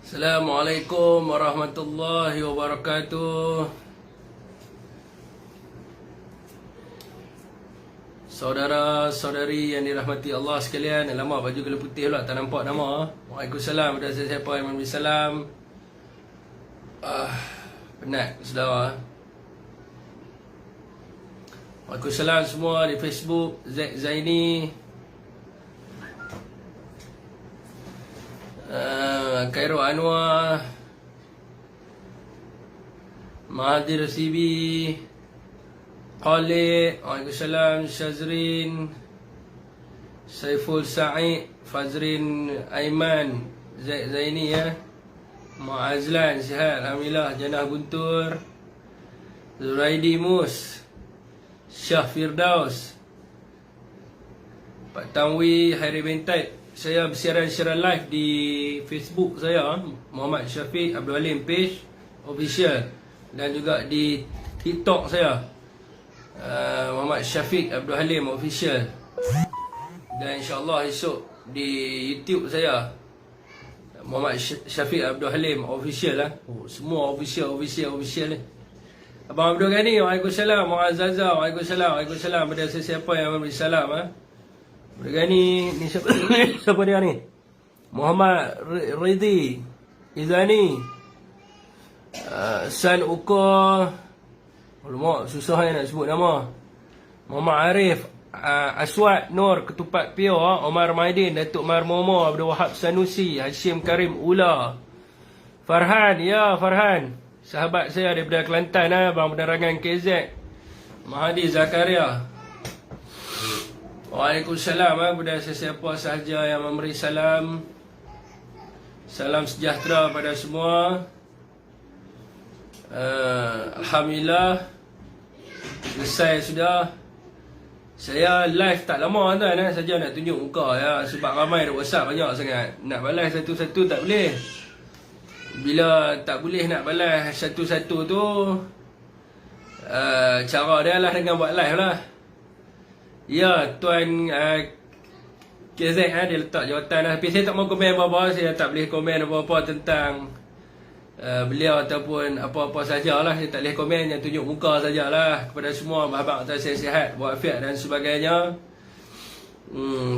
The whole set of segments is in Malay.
Assalamualaikum warahmatullahi wabarakatuh. Saudara-saudari yang dirahmati Allah sekalian. Alamak, baju gela putih pula, tak nampak nama. Waalaikumsalam kepada siapa yang memberi salam. Penat saudara. Waalaikumsalam semua di Facebook. Zaini, Khairul Anwar, Mahathir Sibi, Khalid, Waalaikumsalam, Syazrin, Saiful Sa'id, Fazrin Aiman, Zaini ya, Mu'azlan, sihat, Alhamdulillah, Janah Guntur, Zuraidi Mus, Syah Firdaus, Pak Tanwi, Hairi Bentait. Saya bersiaran secara live di Facebook saya, Muhammad Syafiq Abdul Halim page official, dan juga di TikTok saya, Muhammad Syafiq Abdul Halim official, dan insyaAllah esok di YouTube saya, Muhammad Syafiq Abdul Halim official lah. Semua official ni. Abang Abdul Ghani, Waalaikumsalam. Muazzaza, Waalaikumsalam pada sesiapa yang memberi salam. Bergani ni siapa dia ni? Muhammad Ridhi Izani, San Uko. Alamak, susah nak sebut nama. Muhammad Arif, Aswad Nur Ketupat Pio, Omar Maidin, Datuk Marmomo, Abdul Wahab Sanusi, Hashim Karim Ula, Farhan, ya Farhan, sahabat saya daripada Kelantan, Bang Penerangan KZ, Mahadi Zakaria. Waalaikumsalam kepada sesiapa sahaja yang memberi salam. Salam sejahtera pada semua. Alhamdulillah, selesai sudah. Saya live tak lama tuan, saja nak tunjuk muka ya, sebab ramai ada WhatsApp banyak sangat. Nak balas satu-satu tak boleh. Bila tak boleh nak balas satu-satu tu, cara dia lah dengan buat live lah. Ya, Tuan KZ dia letak jawatan lah. Tapi saya tak mau komen apa-apa. Saya tak boleh komen apa-apa tentang beliau ataupun apa-apa sajalah. Saya tak boleh komen, yang tunjuk muka sajalah. Kepada semua abang-abang saya sihat, walafiat dan sebagainya.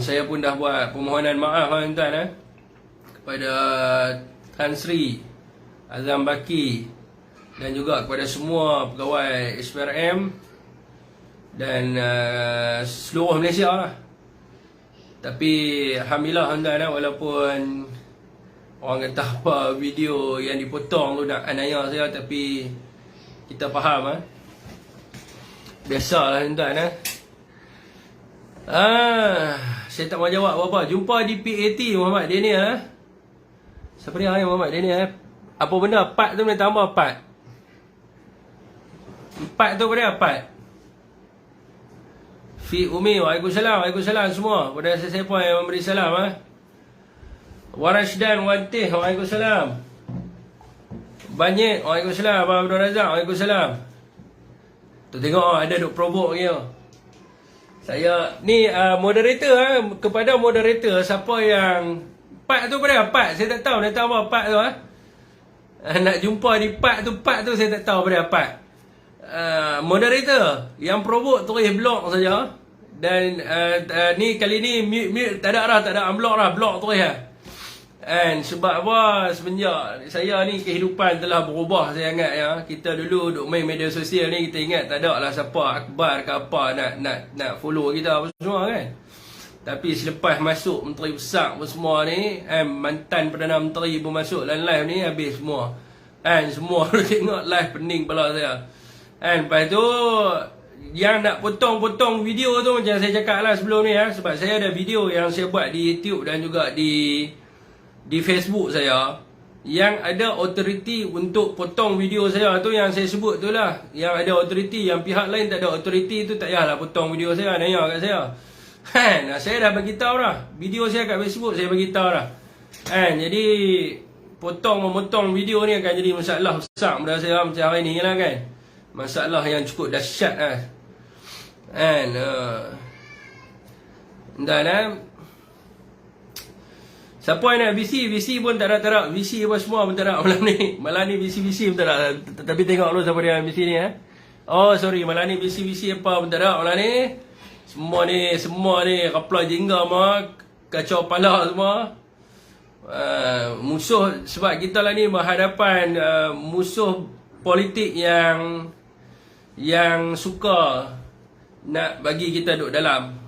Saya pun dah buat permohonan maaf tuan-tuan kepada Tan Sri Azam Baki, dan juga kepada semua pegawai SPRM dan seluruh Malaysia lah. Tapi Alhamdulillah tuan-tuan, walaupun orang kata apa video yang dipotong tu nak anaya saya, tapi kita faham biasalah tuan-tuan. Saya tak mau jawab apa-apa. Jumpa di PAT Muhammad Daniel. Siapa dia Muhammad Daniel? Apa benda part tu boleh tambah part? Part tu apa dia part? Fi Umi, Waalaikumsalam semua. Pada sesiapa yang memberi salam Warashdan Wantih, Waalaikumsalam. Banyik, Waalaikumsalam. Abang Abdul Razak, Waalaikumsalam. Tu tengok ada duk provoke lagi. Saya ni moderator kepada moderator, siapa yang part tu pada part, saya tak tahu nak tahu apa part tu nak jumpa di part tu saya tak tahu pada part. Moderator yang provoke tulis blog saja. Dan ni kali ni mute tak ada unblock lah, block tulis And sebab apa, semenjak saya ni kehidupan telah berubah saya ingat Kita dulu duk main media sosial ni, kita ingat tak ada lah siapa akhbar ke apa nak follow kita apa semua kan. Tapi selepas masuk Menteri Besar pun semua ni, mantan Perdana Menteri pun masuk dalam live ni, habis semua. Semua tengok live pening kepala saya. Lepas tu yang nak potong-potong video tu, macam saya cakap lah sebelum ni sebab saya ada video yang saya buat di YouTube dan juga di Facebook saya, yang ada authority untuk potong video saya tu, yang saya sebut tu lah, yang ada authority. Yang pihak lain tak ada authority tu, tak payahlah potong video saya, nanya kat saya. Saya dah bagi tahu dah, video saya kat Facebook saya bagi tahu dah. Jadi potong-memotong video ni akan jadi masalah besar pada saya macam hari ni lah kan. Masalah yang cukup dahsyat dan Siapa yang nak VC pun tak ada. VC apa semua pun tak ada malam ni. Malam ni VC pun tak ada. Tapi tengok dulu siapa dia VC ni Oh sorry, malam ni VC apa pun tak ada malam ni. Semua ni kapla jingga mah, kacau kepala semua. Musuh, sebab kita lah ni berhadapan musuh politik yang suka nak bagi kita duduk dalam.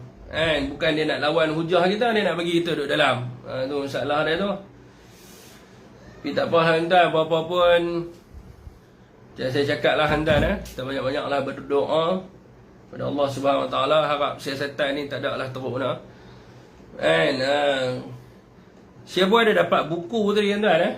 Bukan dia nak lawan hujah kita, dia nak bagi kita duduk dalam. Tu masalah dia tu. Tapi tak apa hantar apa-apa pun. Macam saya cakap lah hantar kita banyak-banyaklah berdoa pada Allah Subhanahu Wa Taala, harap siasatan ni tak ada lah teruk siapa ada dapat buku tadi tuan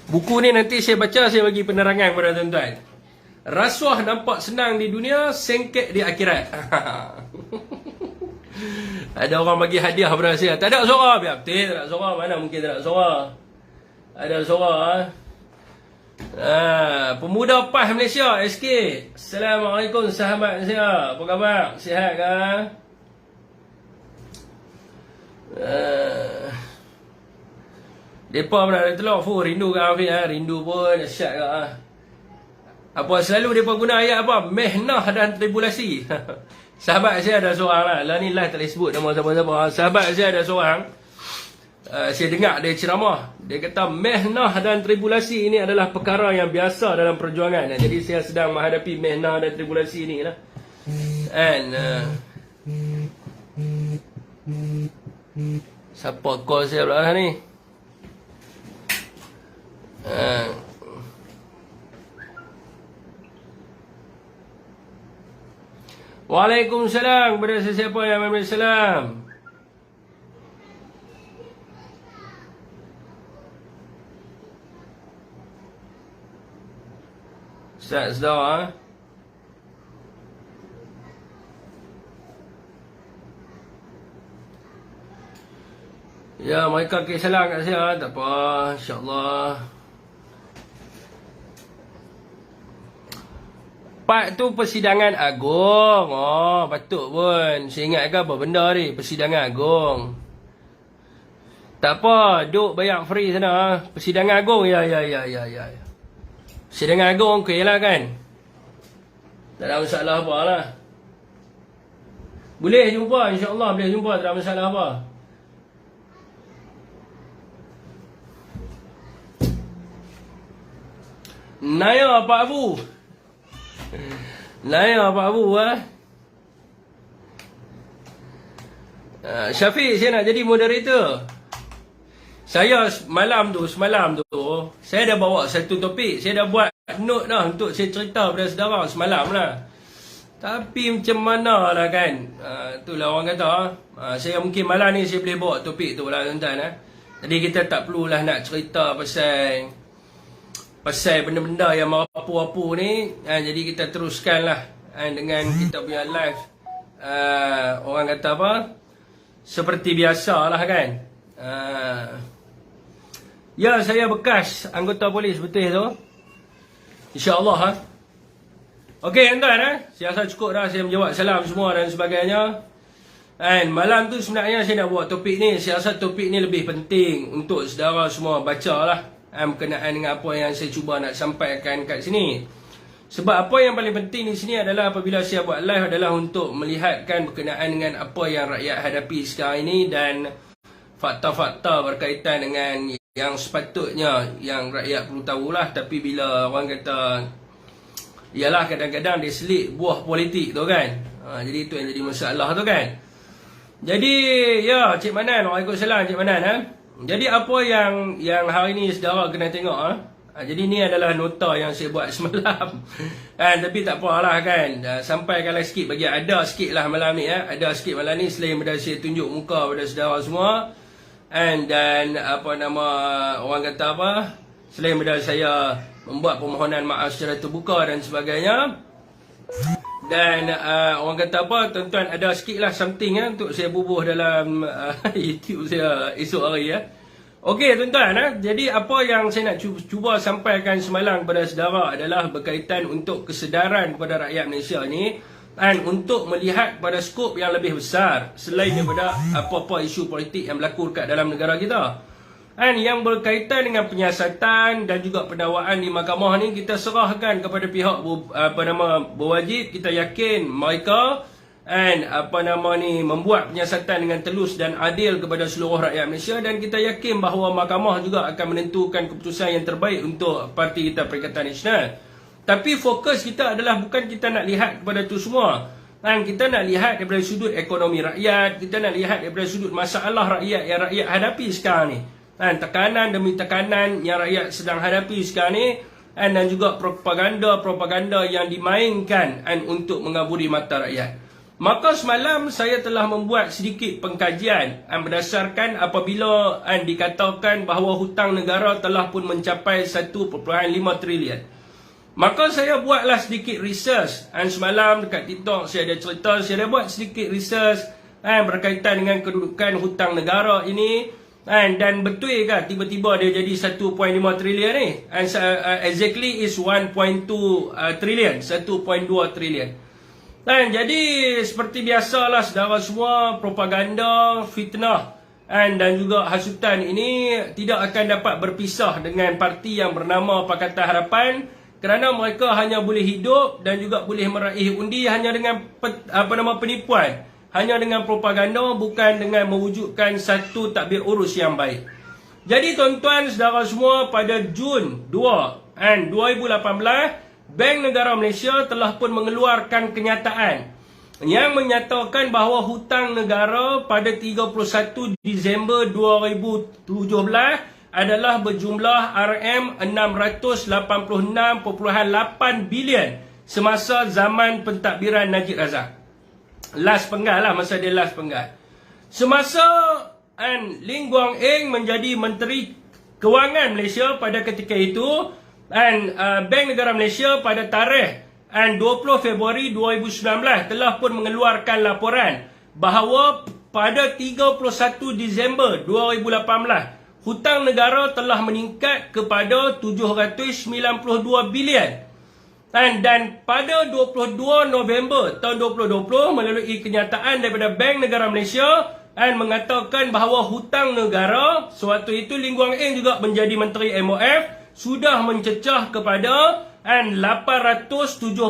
buku ni nanti saya baca, saya bagi penerangan kepada tuan-tuan. Rasuah nampak senang di dunia, sengket di akhirat. Ada orang bagi hadiah kepada saya. Tak ada suara, biar betul tak ada suara. Mana mungkin tak ada suara. Ada suara Pemuda PAS Malaysia, SK. Assalamualaikum sahabat saya. Apa khabar? Sihat ke? Depa pun ada telur. Rindu ke Afiq Rindu pun dahsyat ke Apa selalu depa guna ayat apa? Mehnah dan tribulasi. Sahabat saya ada seorang lah ni live tak boleh sebut nama siapa-siapa. Sahabat saya ada seorang, saya dengar dia ceramah. Dia kata mehnah dan tribulasi ini adalah perkara yang biasa dalam perjuangan. Jadi saya sedang menghadapi mehnah dan tribulasi ini lah. Siapa call saya pula ni? Waalaikumsalam kepada sesiapa yang memberi salam. Ustaz sedar Ya, mereka ke salam kat saya. Tak apa, insyaAllah. Part tu persidangan agung. Oh, patut pun. Saya ingat ke apa benda ni? Persidangan agung. Tak apa, duk bayar free sana. Persidangan agung, ya. Persidangan agung, okey lah kan? Tak ada masalah apa lah. Boleh jumpa, insyaAllah boleh jumpa. Tak ada masalah apa. Naya Pak Abu. Naya Pak Abu Syafiq, saya nak jadi moderator. Saya semalam tu saya dah bawa satu topik. Saya dah buat note dah untuk saya cerita pada saudara semalam lah. Tapi macam mana lah kan, itulah orang kata saya mungkin malam ni saya boleh bawa topik tu lah tuan-tuan. Jadi kita tak perlulah nak cerita pasal benda-benda yang merapu-rapu ni. Jadi kita teruskan lah dengan kita punya live. Orang kata apa, seperti biasa lah kan. Ya, saya bekas anggota polis, betul tu. InsyaAllah Okey tuan-tuan saya rasa cukup dah. Saya menjawab salam semua dan sebagainya. Malam tu sebenarnya saya nak buat topik ni. Saya rasa topik ni lebih penting untuk saudara semua baca lah, berkenaan dengan apa yang saya cuba nak sampaikan kat sini. Sebab apa yang paling penting di sini adalah apabila saya buat live adalah untuk melihatkan berkenaan dengan apa yang rakyat hadapi sekarang ini dan fakta-fakta berkaitan dengan yang sepatutnya yang rakyat perlu tahulah. Tapi bila orang kata, ialah kadang-kadang dia selit buah politik tu kan. Jadi itu yang jadi masalah tu kan. Jadi ya, Cik Manan, waalaikumsalam Cik Manan Jadi apa yang hari ni saudara kena tengok jadi ni adalah nota yang saya buat semalam. Tapi tak apalah kan. Sampaikanlah sikit, bagi ada sikit lah malam ni ada sikit malam ni selain daripada saya tunjuk muka pada saudara semua. Dan apa nama orang kata apa, selain daripada saya membuat permohonan maaf secara terbuka dan sebagainya. Dan orang kata apa, tuan-tuan ada sikit lah something untuk saya bubuh dalam YouTube saya esok hari Okey tuan-tuan, jadi apa yang saya nak cuba sampaikan semalam kepada saudara adalah berkaitan untuk kesedaran kepada rakyat Malaysia ni, dan untuk melihat pada skop yang lebih besar selain daripada apa-apa isu politik yang berlaku dekat dalam negara kita. Dan yang berkaitan dengan penyiasatan dan juga pendakwaan di mahkamah ni, kita serahkan kepada pihak berwajib. Kita yakin mereka membuat penyiasatan dengan telus dan adil kepada seluruh rakyat Malaysia, dan kita yakin bahawa mahkamah juga akan menentukan keputusan yang terbaik untuk parti kita Perikatan Nasional. Tapi fokus kita adalah bukan kita nak lihat kepada itu semua, dan kita nak lihat daripada sudut ekonomi rakyat, kita nak lihat daripada sudut masalah rakyat yang rakyat hadapi sekarang ni, dan tekanan demi tekanan yang rakyat sedang hadapi sekarang ni, dan juga propaganda yang dimainkan untuk mengaburi mata rakyat. Maka semalam saya telah membuat sedikit pengkajian berdasarkan apabila dikatakan bahawa hutang negara telah pun mencapai 1.5 trilion. Maka saya buatlah sedikit research. Semalam dekat TikTok saya ada cerita, saya ada buat sedikit research berkaitan dengan kedudukan hutang negara ini. Dan betul ke tiba-tiba dia jadi 1.5 trilion ni? Exactly is 1.2 trilion, 1.2 trilion. Dan jadi seperti biasalah saudara semua, propaganda, fitnah dan juga hasutan ini tidak akan dapat berpisah dengan parti yang bernama Pakatan Harapan, kerana mereka hanya boleh hidup dan juga boleh meraih undi hanya dengan penipuan, hanya dengan propaganda, bukan dengan mewujudkan satu tadbir urus yang baik. Jadi tuan-tuan saudara semua, pada Jun 2 2018, Bank Negara Malaysia telah pun mengeluarkan kenyataan yang menyatakan bahawa hutang negara pada 31 Disember 2017 adalah berjumlah RM686.8 bilion semasa zaman pentadbiran Najib Razak. Last penggal lah, masa dia last penggal. Semasa Lee Guang Eng menjadi Menteri Kewangan Malaysia pada ketika itu, Bank Negara Malaysia pada tarikh 20 Februari 2019 telah pun mengeluarkan laporan bahawa pada 31 Disember 2018 hutang negara telah meningkat kepada 792 bilion. Dan pada 22 November tahun 2020 melalui kenyataan daripada Bank Negara Malaysia mengatakan bahawa hutang negara, sewaktu itu Lee Guang Eng juga menjadi Menteri MOF, sudah mencecah kepada 874.3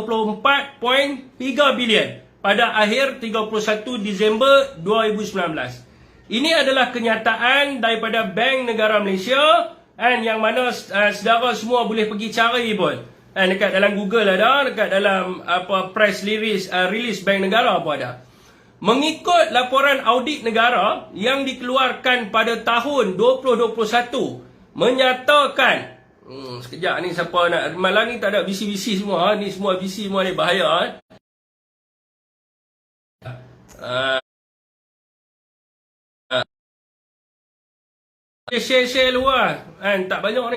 bilion pada akhir 31 Disember 2019. Ini adalah kenyataan daripada Bank Negara Malaysia, yang mana saudara semua boleh pergi cari pun. Dekat dalam Google ada, dekat dalam press release Bank Negara pun ada. Mengikut laporan audit negara yang dikeluarkan pada tahun 2021 menyatakan, sekejap ni siapa nak, malam ni tak ada bisi-bisi semua, ni semua bisi semua ni bahaya. Share luar, tak banyak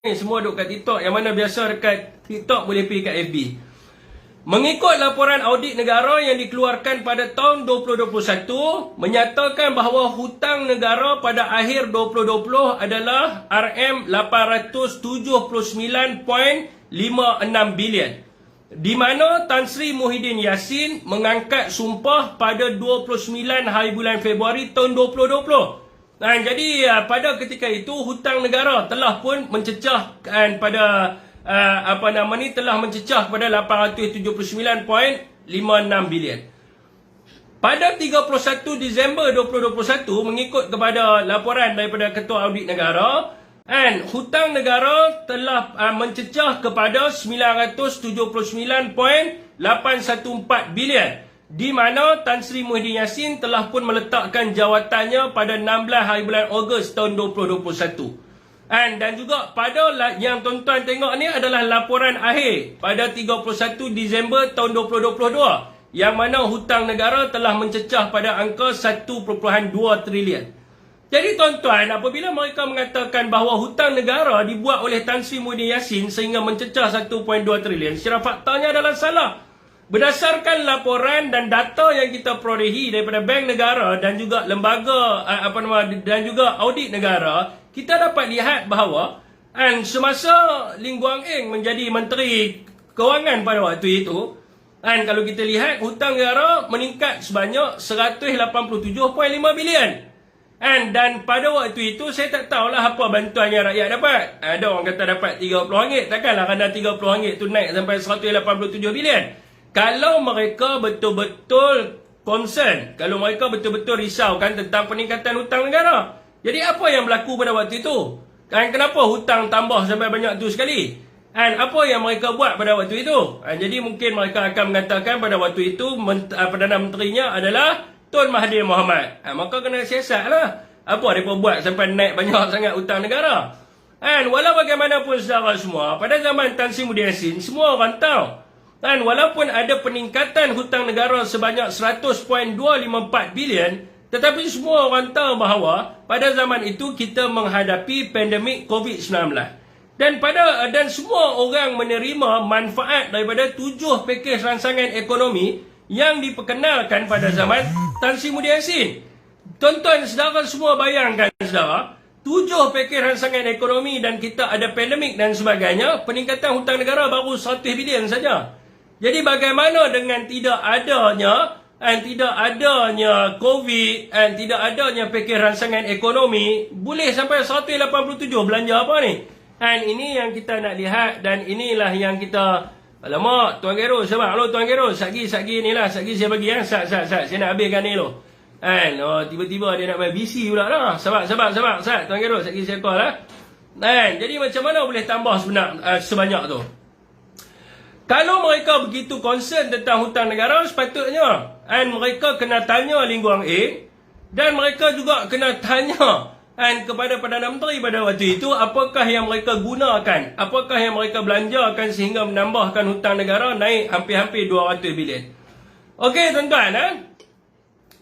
ni semua duduk kat TikTok, yang mana biasa dekat TikTok boleh pergi kat FB. Mengikut laporan audit negara yang dikeluarkan pada tahun 2021 menyatakan bahawa hutang negara pada akhir 2020 adalah RM879.56 bilion, di mana Tan Sri Muhyiddin Yassin mengangkat sumpah pada 29 hari bulan Februari tahun 2020. Jadi pada ketika itu hutang negara telah pun mencecah telah mencecah kepada 879.56 bilion. Pada 31 Disember 2021 mengikut kepada laporan daripada Ketua Audit Negara, hutang negara telah mencecah kepada 979.814 bilion, di mana Tan Sri Muhyiddin Yassin telah pun meletakkan jawatannya pada 16 hari bulan Ogos tahun 2021. Dan juga pada yang tuan-tuan tengok ni adalah laporan akhir pada 31 Disember tahun 2022, yang mana hutang negara telah mencecah pada angka 1.2 trilion. Jadi tuan-tuan, apabila mereka mengatakan bahawa hutang negara dibuat oleh Tan Sri Muhyiddin Yassin sehingga mencecah 1.2 trilion, secara faktanya adalah salah. Berdasarkan laporan dan data yang kita perolehi daripada Bank Negara dan juga lembaga dan juga audit negara, kita dapat lihat bahawa semasa Lee Guang Eng menjadi Menteri Kewangan pada waktu itu, kalau kita lihat hutang negara meningkat sebanyak 187.5 bilion. Dan pada waktu itu saya tak tahulah apa bantuan yang rakyat dapat. Ada orang kata dapat RM30, takkanlah kerana RM30 tu naik sampai 187 bilion. Kalau mereka betul-betul concern, kalau mereka betul-betul risaukan tentang peningkatan hutang negara. Jadi apa yang berlaku pada waktu itu? Kenapa hutang tambah sampai banyak tu sekali? Apa yang mereka buat pada waktu itu? Jadi mungkin mereka akan mengatakan pada waktu itu Perdana Menterinya adalah Tun Mahathir Mohamad. Maka kena siasat lah. Apa mereka buat sampai naik banyak sangat hutang negara? Walau bagaimanapun saudara semua, pada zaman Tan Sri Muda Yassin, semua orang tahu. Walaupun ada peningkatan hutang negara sebanyak 100.254 bilion, tetapi semua orang tahu bahawa pada zaman itu kita menghadapi pandemik COVID-19. Dan semua orang menerima manfaat daripada 7 pakej ransangan ekonomi yang diperkenalkan pada zaman Tan Sri Muda Yassin. Tuan-tuan, saudara semua bayangkan saudara, 7 pakej ransangan ekonomi dan kita ada pandemik dan sebagainya, peningkatan hutang negara baru 100 bilion saja. Jadi bagaimana dengan tidak adanya COVID dan tidak adanya pakej ransangan ekonomi, boleh sampai 187 belanja apa ni? Ini yang kita nak lihat dan inilah yang kita, alamak Tuan Gero, sabar lo Tuan Gero, satgi ni lah, satgi saya bagi sat saya nak habiskan ni lo. Tiba-tiba dia nak main BC pula dah. Sabar sat Tuan Gero, satgi saya call lah. Jadi macam mana boleh tambah sebanyak tu? Kalau mereka begitu concern tentang hutang negara, sepatutnya mereka kena tanya Lee Guang Eng dan mereka juga kena tanya kepada Perdana Menteri pada waktu itu, apakah yang mereka gunakan, apakah yang mereka belanjakan sehingga menambahkan hutang negara naik hampir-hampir 200 bilion. Okey tuan-tuan,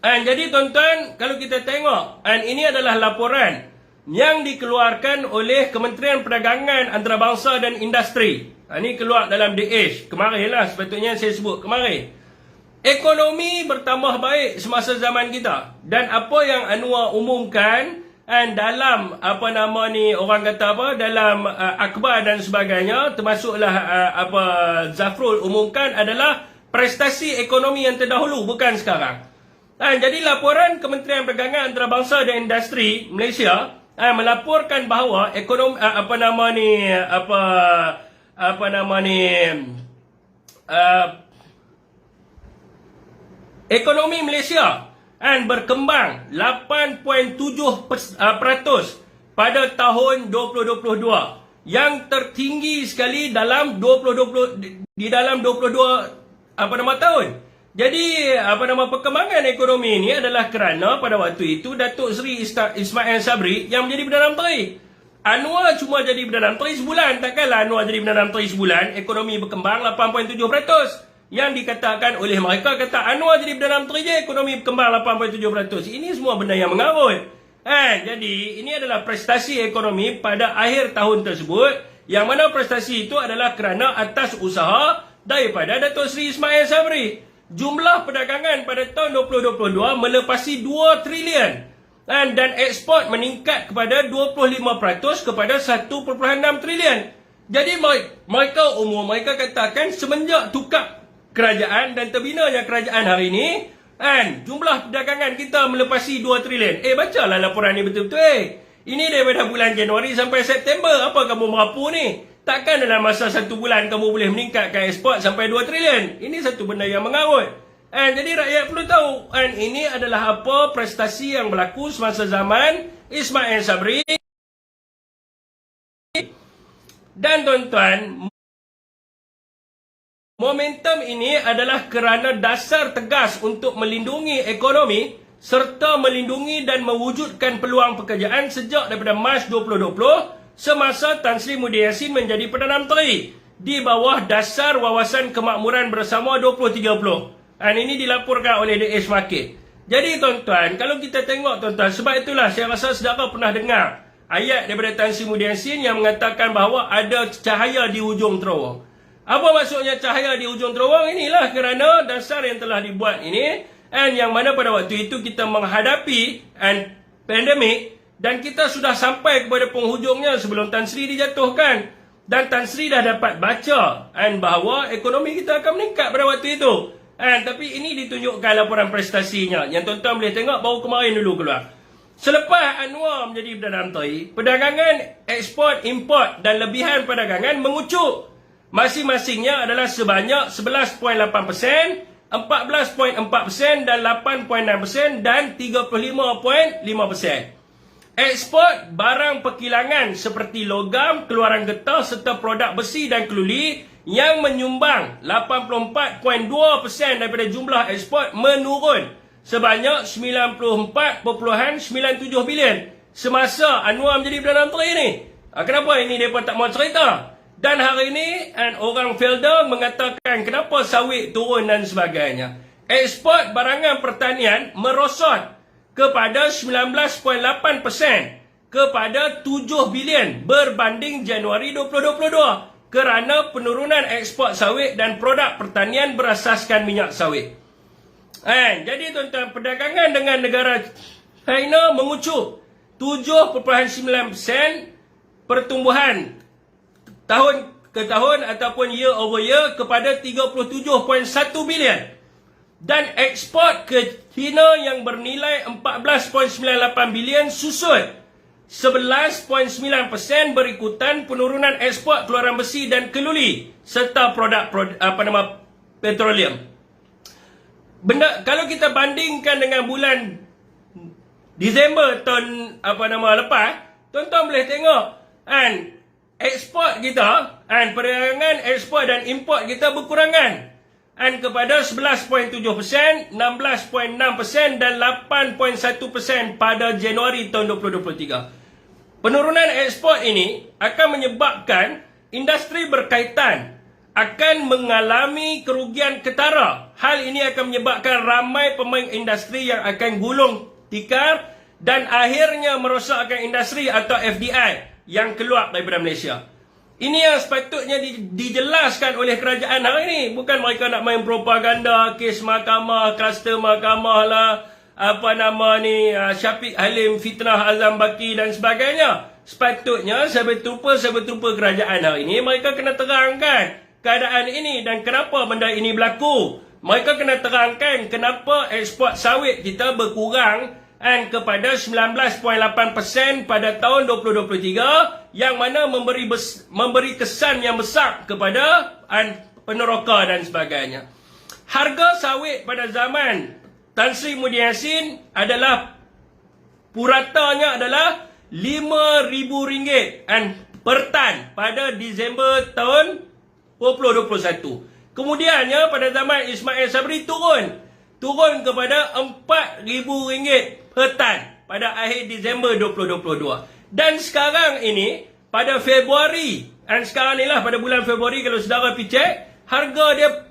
jadi tuan-tuan, kalau kita tengok, ini adalah laporan yang dikeluarkan oleh Kementerian Perdagangan Antarabangsa dan Industri. Ini keluar dalam The Age. Kemarin lah sepatutnya saya sebut kemarin. Ekonomi bertambah baik semasa zaman kita. Dan apa yang Anwar umumkan dalam orang kata dalam akhbar dan sebagainya, termasuklah Zafrul umumkan adalah prestasi ekonomi yang terdahulu, bukan sekarang. Jadi laporan Kementerian Perdagangan Antarabangsa dan Industri Malaysia melaporkan bahawa ekonomi ekonomi Malaysia berkembang 8.7% pada tahun 2022, yang tertinggi sekali dalam 22 tahun. Jadi perkembangan ekonomi ini adalah kerana pada waktu itu Datuk Seri Ismail Sabri yang menjadi Perdana Menteri. Anwar cuma jadi Perdana Menteri sebulan. Takkanlah Anwar jadi Perdana Menteri sebulan ekonomi berkembang 8.7%. Yang dikatakan oleh mereka, kata Anwar jadi Perdana Menteri je ekonomi berkembang 8.7%. Ini semua benda yang mengarut. Jadi ini adalah prestasi ekonomi pada akhir tahun tersebut, yang mana prestasi itu adalah kerana atas usaha daripada Datuk Seri Ismail Sabri. Jumlah perdagangan pada tahun 2022 melepasi 2 trilion. Dan ekspor meningkat kepada 25% kepada 1.6 trilion. Jadi mereka katakan semenjak tukar kerajaan dan terbinanya kerajaan hari ini, jumlah perdagangan kita melepasi 2 trilion. Bacalah laporan ni betul-betul. Ini daripada bulan Januari sampai September. Apa kamu merapu ni? Takkan dalam masa 1 bulan kamu boleh meningkatkan ekspor sampai 2 trilion. Ini satu benda yang mengarut. Jadi rakyat perlu tahu, ini adalah apa prestasi yang berlaku semasa zaman Ismail Sabri. Dan tuan-tuan, momentum ini adalah kerana dasar tegas untuk melindungi ekonomi serta melindungi dan mewujudkan peluang pekerjaan sejak daripada Mac 2020 semasa Tan Sri Muda Yassin menjadi Perdana Menteri di bawah dasar Wawasan Kemakmuran Bersama 2030. Ini dilaporkan oleh The Age Market. Jadi tuan-tuan, kalau kita tengok tuan-tuan, sebab itulah saya rasa saudara pernah dengar ayat daripada Tan Sri Muda Yassin yang mengatakan bahawa ada cahaya di hujung terowong. Apa maksudnya cahaya di ujung terowong? Inilah kerana dasar yang telah dibuat ini, and yang mana pada waktu itu kita menghadapi pandemik, dan kita sudah sampai kepada penghujungnya sebelum Tan Sri dijatuhkan. Dan Tan Sri dah dapat baca bahawa ekonomi kita akan meningkat pada waktu itu. Tapi ini ditunjukkan laporan prestasinya yang tuan-tuan boleh tengok baru kemarin dulu keluar. Selepas Anwar menjadi Perdana Menteri, perdagangan ekspor, import dan lebihan perdagangan mengucuk. Masing-masingnya adalah sebanyak 11.8%, 14.4% dan 8.6% dan 35.5%. Ekspor barang perkilangan seperti logam, keluaran getah serta produk besi dan keluli yang menyumbang 84.2% daripada jumlah ekspor menurun sebanyak 94.97 bilion semasa Anwar menjadi Perdana Menteri ini. Kenapa ini mereka tak mau cerita? Dan hari ini orang Felder mengatakan kenapa sawit turun dan sebagainya. Ekspor barangan pertanian merosot kepada 19.8% kepada 7 bilion berbanding Januari 2022 kerana penurunan ekspor sawit dan produk pertanian berasaskan minyak sawit. Jadi tuan-tuan, perdagangan dengan negara China mengucuk 7.9% pertumbuhan tahun ke tahun ataupun year over year kepada 37.1 bilion. Dan ekspor ke China yang bernilai 14.98 bilion susut 11.9% berikutan penurunan ekspor keluaran besi dan keluli serta produk petroleum. Kalau kita bandingkan dengan bulan Disember tahun lepas, tuan-tuan boleh tengok ekspor kita, perdagangan ekspor dan import kita berkurangan kepada 11.7%, 16.6% dan 8.1% pada Januari tahun 2023. Penurunan ekspor ini akan menyebabkan industri berkaitan akan mengalami kerugian ketara. Hal ini akan menyebabkan ramai pemain industri yang akan gulung tikar dan akhirnya merosakkan industri atau FDI yang keluar daripada Malaysia. Ini yang sepatutnya dijelaskan oleh kerajaan hari ini. Bukan mereka nak main propaganda, kes mahkamah, kluster mahkamah lah, Syafiq Halim, fitnah Azam Baki dan sebagainya. Sepatutnya sahabat-sahabat kerajaan hari ini, mereka kena terangkan keadaan ini dan kenapa benda ini berlaku. Mereka kena terangkan kenapa ekspor sawit kita berkurang kepada 19.8% pada tahun 2023 yang mana memberi kesan yang besar kepada peneroka dan sebagainya. Harga sawit pada zaman Tan Sri Muhyiddin Yassin adalah puratanya adalah RM5,000 per tan pada Disember tahun 2021. Kemudiannya pada zaman Ismail Sabri turun kepada RM4,000 per tan pada akhir Disember 2022. Dan sekarang ini pada Februari, sekarang ni lah pada bulan Februari kalau saudara pergi cek, harga dia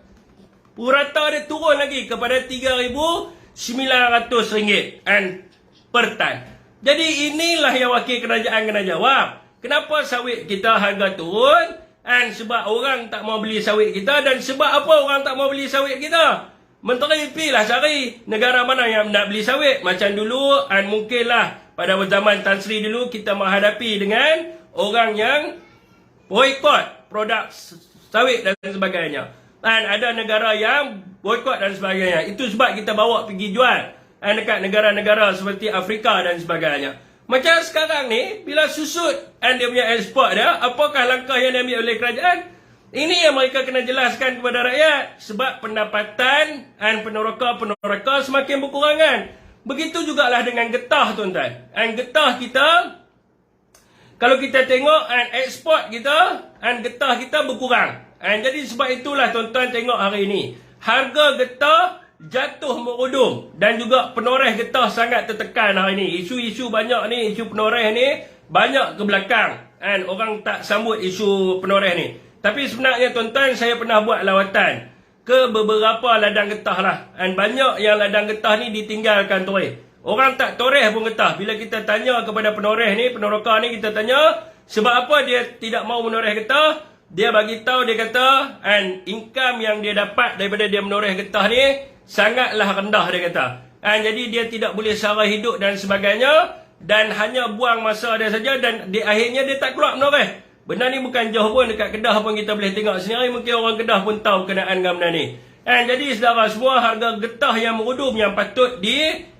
purata dia turun lagi kepada RM3,900 per tan. Jadi inilah yang wakil kerajaan kena jawab. Kenapa sawit kita harga turun? Sebab orang tak mau beli sawit kita. Dan sebab apa orang tak mau beli sawit kita? Menteri pilih cari negara mana yang nak beli sawit. Macam dulu, mungkinlah pada zaman Tan Sri dulu kita menghadapi dengan orang yang boikot produk sawit dan sebagainya. Ada negara yang boikot dan sebagainya. Itu sebab kita bawa pergi jual dekat negara-negara seperti Afrika dan sebagainya. Macam sekarang ni, bila susut dia punya ekspor dia, apakah langkah yang diambil oleh kerajaan? Ini yang mereka kena jelaskan kepada rakyat. Sebab pendapatan peneroka semakin berkurangan. Begitu jugalah dengan getah, tuan-tuan. Getah kita, kalau kita tengok ekspor kita, getah kita berkurang. Jadi sebab itulah tuan-tuan tengok hari ini, harga getah jatuh merudum. Dan juga penoreh getah sangat tertekan hari ini. Isu-isu banyak ni, isu penoreh ni banyak ke belakang. Orang tak sambut isu penoreh ni. Tapi sebenarnya tuan-tuan, saya pernah buat lawatan ke beberapa ladang getah lah. Banyak yang ladang getah ni ditinggalkan toreh. Orang tak toreh pun getah. Bila kita tanya kepada penoreh ni, peneroka ni, kita tanya sebab apa dia tidak mau menoreh getah. dia bagi tahu, dia kata income yang dia dapat daripada dia menoreh getah ni sangatlah rendah, dia kata. Jadi dia tidak boleh sara hidup dan sebagainya, dan hanya buang masa dia saja, dan di akhirnya dia tak keluar menoreh. Benda ni bukan jauh pun, dekat Kedah pun kita boleh tengok sendiri. Mungkin orang Kedah pun tahu kenaan dengan benda ni. Jadi saudara semua, harga getah yang merudum yang patut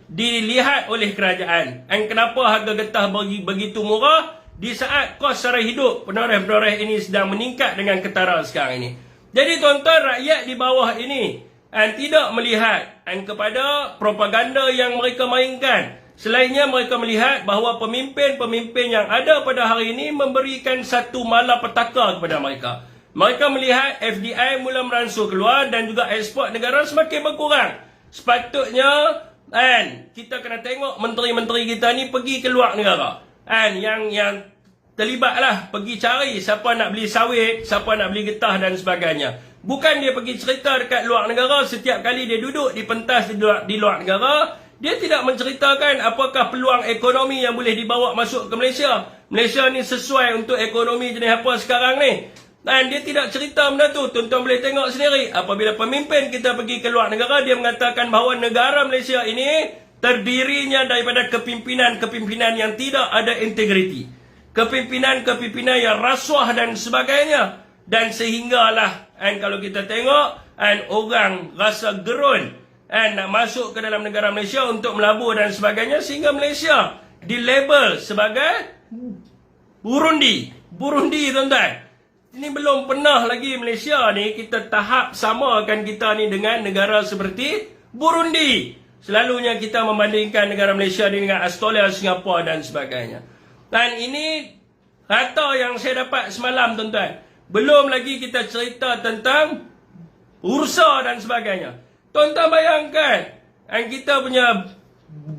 dilihat oleh kerajaan. Kenapa harga getah begitu murah di saat kos sara hidup penoreh-penoreh ini sedang meningkat dengan ketara sekarang ini. Jadi tuan-tuan, rakyat di bawah ini tidak melihat kepada propaganda yang mereka mainkan. Selainnya mereka melihat bahawa pemimpin-pemimpin yang ada pada hari ini memberikan satu malapetaka kepada mereka. Mereka melihat FDI mula meransur keluar dan juga ekspor negara semakin berkurang. Sepatutnya kita kena tengok menteri-menteri kita ni pergi keluar negara. Yang terlibatlah pergi cari siapa nak beli sawit, siapa nak beli getah dan sebagainya. Bukan dia pergi cerita dekat luar negara. Setiap kali dia duduk di pentas di luar negara, dia tidak menceritakan apakah peluang ekonomi yang boleh dibawa masuk ke Malaysia. Malaysia ni sesuai untuk ekonomi jenis apa sekarang ni. Dan dia tidak cerita benda tu. Tuan-tuan boleh tengok sendiri. Apabila pemimpin kita pergi ke luar negara, dia mengatakan bahawa negara Malaysia ini terdirinya daripada kepimpinan-kepimpinan yang tidak ada integriti. Kepimpinan-kepimpinan yang rasuah dan sebagainya. Dan sehinggalah kalau kita tengok orang rasa gerun nak masuk ke dalam negara Malaysia untuk melabur dan sebagainya, sehingga Malaysia dilabel sebagai Burundi, tuan-tuan. Ini belum pernah lagi Malaysia ni kita tahap samakan kita ni dengan negara seperti Burundi. Selalunya kita membandingkan negara Malaysia ni dengan Australia, Singapura dan sebagainya. Dan ini rata yang saya dapat semalam, tuan-tuan. Belum lagi kita cerita tentang bursa dan sebagainya. Tuan-tuan bayangkan, kita punya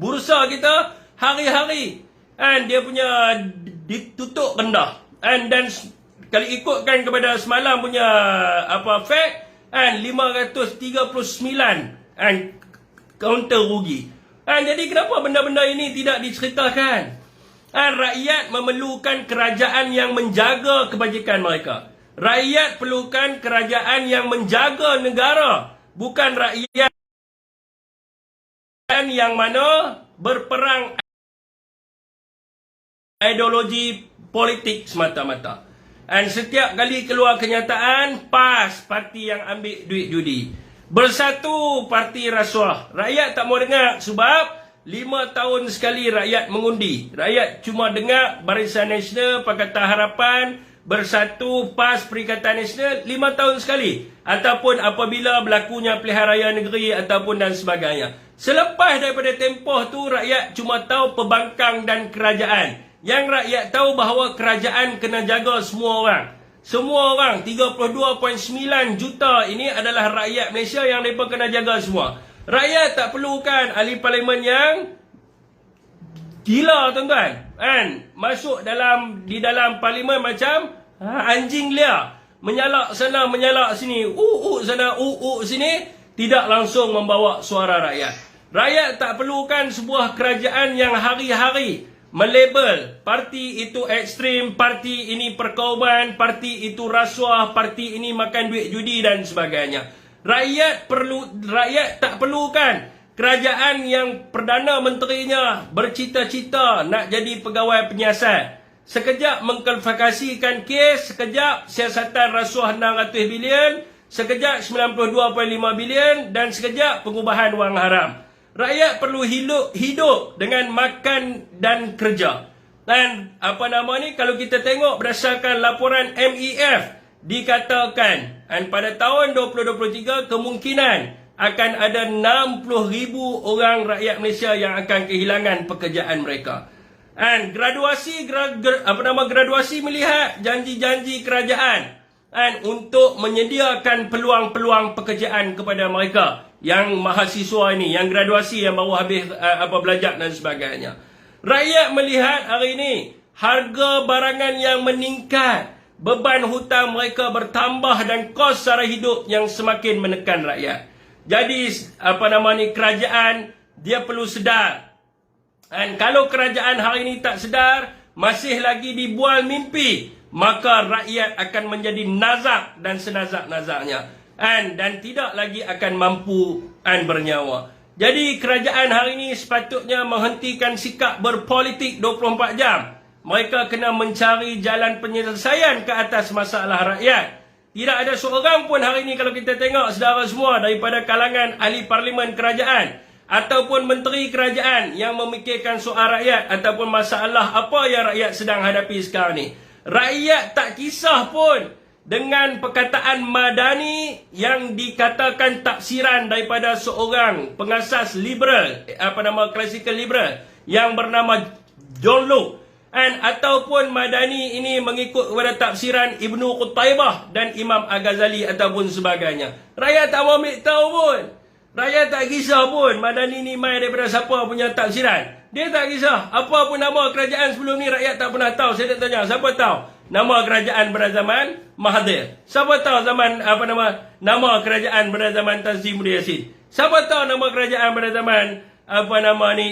bursa kita hari-hari dia punya ditutup rendah. Dan kalau ikutkan kepada semalam punya fact, 539 kaunter rugi. Jadi kenapa benda-benda ini tidak diceritakan? Rakyat memerlukan kerajaan yang menjaga kebajikan mereka. Rakyat perlukan kerajaan yang menjaga negara. Bukan rakyat yang mana berperang ideologi politik semata-mata. Setiap kali keluar kenyataan, PAS, parti yang ambil duit judi. Bersatu, parti rasuah. Rakyat tak mau dengar sebab 5 tahun sekali rakyat mengundi. Rakyat cuma dengar Barisan Nasional, Pakatan Harapan, Bersatu, PAS, Perikatan Nasional 5 tahun sekali. Ataupun apabila berlakunya pilihan raya negeri ataupun dan sebagainya. Selepas daripada tempoh tu, rakyat cuma tahu pembangkang dan kerajaan. Yang rakyat tahu bahawa kerajaan kena jaga semua orang. Semua orang, 32.9 juta ini adalah rakyat Malaysia yang mereka kena jaga semua. Rakyat tak perlukan ahli parlimen yang gila, tuan-tuan. Masuk di dalam parlimen macam anjing liar. Menyalak sana, menyalak sini. Sana, sini. Tidak langsung membawa suara rakyat. Rakyat tak perlukan sebuah kerajaan yang hari-hari melabel parti itu ekstrim, parti ini perkauman, parti itu rasuah, parti ini makan duit judi dan sebagainya. Rakyat tak perlukan kerajaan yang Perdana Menterinya bercita-cita nak jadi pegawai penyiasat. Sekejap mengkualifikasikan kes, sekejap siasatan rasuah 600 bilion, sekejap 92.5 bilion dan sekejap pengubahan wang haram. Rakyat perlu hidup dengan makan dan kerja. Dan kalau kita tengok berdasarkan laporan MEF, dikatakan pada tahun 2023 kemungkinan akan ada 60,000 orang rakyat Malaysia yang akan kehilangan pekerjaan mereka. Graduasi melihat janji-janji kerajaan untuk menyediakan peluang-peluang pekerjaan kepada mereka yang mahasiswa ini, yang graduasi, yang baru habis belajar dan sebagainya. Rakyat melihat hari ini harga barangan yang meningkat, beban hutang mereka bertambah dan kos sara hidup yang semakin menekan rakyat. Jadi kerajaan dia perlu sedar. Dan kalau kerajaan hari ini tak sedar, masih lagi dibual mimpi maka rakyat akan menjadi nazak dan senazak-nazaknya. Dan tidak lagi akan mampu bernyawa. Jadi kerajaan hari ini sepatutnya menghentikan sikap berpolitik 24 jam. Mereka kena mencari jalan penyelesaian ke atas masalah rakyat. Tidak ada seorang pun hari ini kalau kita tengok saudara semua daripada kalangan ahli parlimen kerajaan ataupun menteri kerajaan yang memikirkan soal rakyat ataupun masalah apa yang rakyat sedang hadapi sekarang ni. Rakyat tak kisah pun dengan perkataan Madani yang dikatakan tafsiran daripada seorang pengasas liberal, klasikal liberal yang bernama John Locke, ataupun Madani ini mengikut kepada tafsiran Ibnu Qutaibah dan Imam Al-Ghazali ataupun sebagainya. Rakyat tak mau ambil tahu pun. Rakyat tak kisah pun Madani ni mai daripada siapa punya tafsiran. Dia tak kisah. Apa pun nama kerajaan sebelum ni rakyat tak pernah tahu. Saya tak tanya, siapa tahu nama kerajaan pada zaman Mahathir? Siapa tahu nama kerajaan pada zaman Tan Sri Muda Yassin? Siapa tahu nama kerajaan pada zaman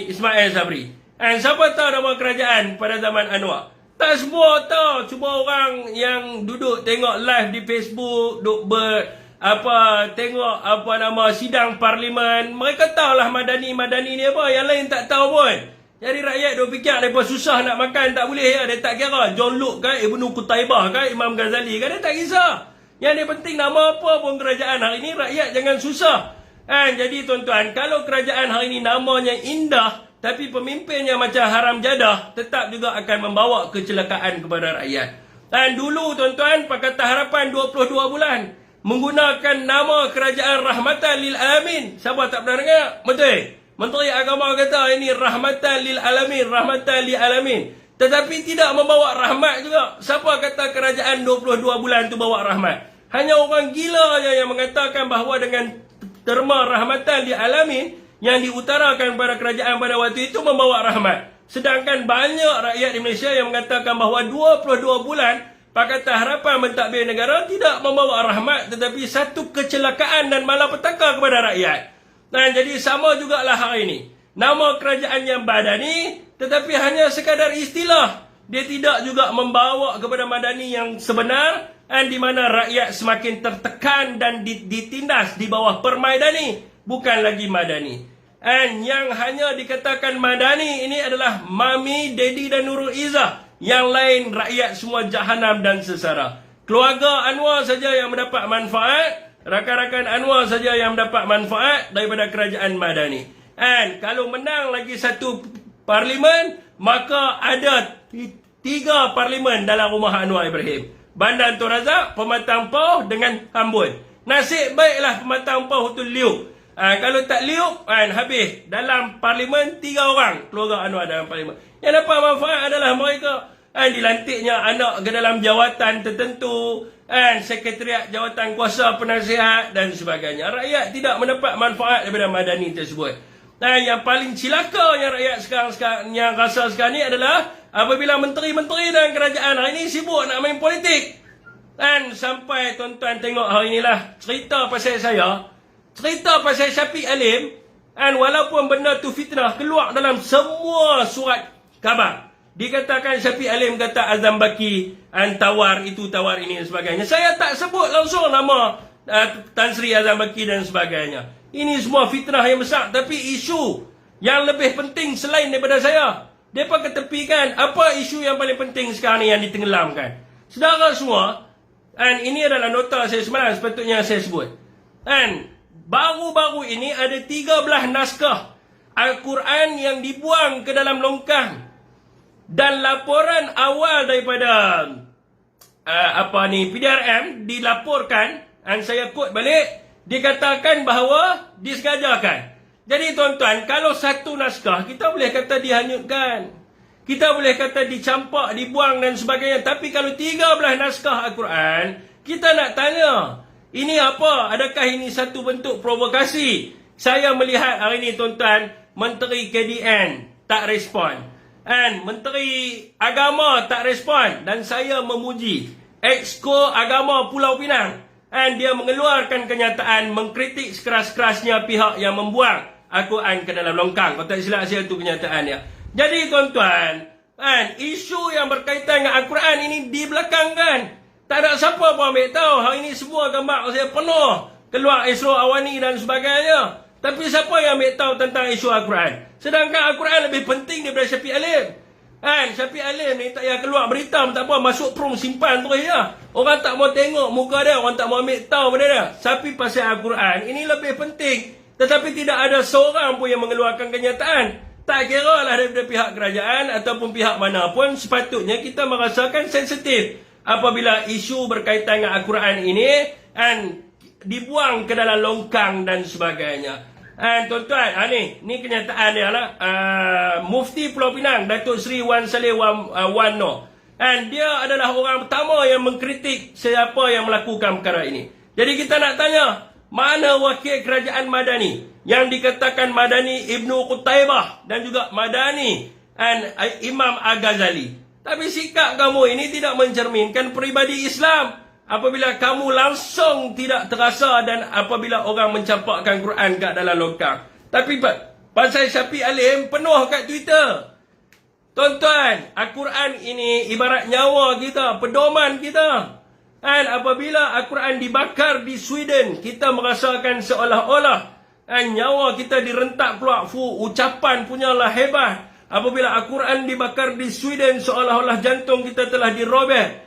Ismail Sabri? Siapa tahu nama kerajaan pada zaman Anwar? Tak semua tahu. Cuma orang yang duduk tengok live di Facebook, tengok sidang parlimen, mereka tahulah Madani ni apa, yang lain tak tahu pun. Jadi rakyat dia fikir mereka susah nak makan tak boleh ya, dia tak kira John Locke ke, Ibnu Qutaibah ke, Imam Ghazali ke, dia tak kisah. Yang dia penting nama apa pun kerajaan hari ini, rakyat jangan susah. Jadi tuan-tuan, kalau kerajaan hari ini namanya indah tapi pemimpinnya macam haram jadah, tetap juga akan membawa kecelakaan kepada rakyat. Dulu tuan-tuan, Pakatan Harapan 22 bulan menggunakan nama kerajaan Rahmatan lil Alamin. Siapa tak pernah dengar? Betul. Menteri Agama kata ini Rahmatan lil Alamin, Rahmatan lil Alamin. Tetapi tidak membawa rahmat juga. Siapa kata kerajaan 22 bulan tu bawa rahmat? Hanya orang gila je yang mengatakan bahawa dengan terma Rahmatan lil Alamin yang diutarakan pada kerajaan pada waktu itu membawa rahmat. Sedangkan banyak rakyat di Malaysia yang mengatakan bahawa 22 bulan Pakatan Harapan mentadbir negara tidak membawa rahmat tetapi satu kecelakaan dan malapetaka kepada rakyat. Jadi sama jugalah hari ini. Nama kerajaan yang Madani tetapi hanya sekadar istilah. Dia tidak juga membawa kepada Madani yang sebenar, di mana rakyat semakin tertekan dan ditindas di bawah permaidani, bukan lagi Madani. Yang hanya dikatakan Madani ini adalah Mami, Dedi dan Nurul Izzah. Yang lain rakyat semua jahanam dan sesara. Keluarga Anwar saja yang mendapat manfaat, rakan-rakan Anwar saja yang mendapat manfaat daripada kerajaan Madani. Kalau menang lagi satu parlimen, maka ada 3 parlimen dalam rumah Anwar Ibrahim. Bandar Tun Razak, Pematang Pauh dengan Ambon. Nasib baiklah Pematang Pauh tu liuk. Kalau tak liuk, habis. Dalam parlimen 3 orang keluarga Anwar dalam parlimen. Yang dapat manfaat adalah mereka dilantiknya anak ke dalam jawatan tertentu, sekretariat jawatan kuasa penasihat dan sebagainya. Rakyat tidak mendapat manfaat daripada Madani tersebut. Yang paling cilaka yang rakyat sekarang yang rasa sekarang ni adalah apabila menteri-menteri dan kerajaan hari ini sibuk nak main politik. Sampai tuan-tuan tengok hari inilah cerita pasal saya, cerita pasal Syafiq Alim, walaupun benda tu fitnah, keluar dalam semua surat khabar. Dikatakan Syafiq Alim kata Azam Baki tawar itu tawar ini dan sebagainya. Saya tak sebut langsung nama Tan Sri Azam Baki dan sebagainya. Ini semua fitnah yang besar. Tapi isu yang lebih penting selain daripada saya, mereka ketepikan apa isu yang paling penting sekarang ni yang ditenggelamkan. Saudara semua, ini adalah nota saya semalam sepatutnya saya sebut. Baru-baru ini ada 13 naskah Al-Quran yang dibuang ke dalam longkang. Dan laporan awal daripada PDRM dilaporkan, saya quote balik, dikatakan bahawa disengajakan. Jadi tuan-tuan, kalau satu naskah kita boleh kata dihanyutkan, kita boleh kata dicampak, dibuang dan sebagainya. Tapi kalau 13 naskah Al-Quran, kita nak tanya, ini apa? Adakah ini satu bentuk provokasi? Saya melihat hari ini tuan-tuan, Menteri KDN tak respon. Menteri Agama tak respon. Dan saya memuji Exco Agama Pulau Pinang. Dia mengeluarkan kenyataan mengkritik sekeras-kerasnya pihak yang membuang Al-Quran ke dalam longkang. Kalau tak silap saya itu kenyataannya. Jadi tuan-tuan, Kan, isu yang berkaitan dengan Al-Quran ini dibelakangkan. Tak ada siapa pun ambil tahu. Hari ini semua gambar saya penuh. Keluar Isra Awani dan sebagainya. Tapi siapa yang ambil tahu tentang isu Al-Quran? Sedangkan Al-Quran lebih penting daripada Syafiq Alim. Kan, Syafiq Alim ni tak payah keluar berita, tak apa, masuk prom simpan terus ya. Orang tak mau tengok muka dia, orang tak mau ambil tahu benda dia. Tapi pasal Al-Quran, ini lebih penting. Tetapi tidak ada seorang pun yang mengeluarkan kenyataan. Tak kira lah daripada pihak kerajaan ataupun pihak mana pun, sepatutnya kita merasakan sensitif apabila isu berkaitan dengan Al-Quran ini dan dibuang ke dalam longkang dan sebagainya. Tuan-tuan, ni kenyataan dia lah. Mufti Pulau Pinang, Datuk Seri Wan Saleh Wan Noh. Dia adalah orang pertama yang mengkritik siapa yang melakukan perkara ini. Jadi kita nak tanya, mana wakil kerajaan Madani yang dikatakan Madani Ibnu Qutaibah dan juga Madani Imam Al-Ghazali? Tapi sikap kamu ini tidak mencerminkan peribadi Islam. Apabila kamu langsung tidak terasa dan apabila orang mencampakkan Quran kat dalam longkang. Tapi pasal Syafiq Alim penuh kat Twitter. Tuan-tuan, Al-Quran ini ibarat nyawa kita, pedoman kita. Dan apabila Al-Quran dibakar di Sweden, kita merasakan seolah-olah nyawa kita direntak keluar. Ucapan punyalah hebat. Apabila Al-Quran dibakar di Sweden, seolah-olah jantung kita telah dirobek.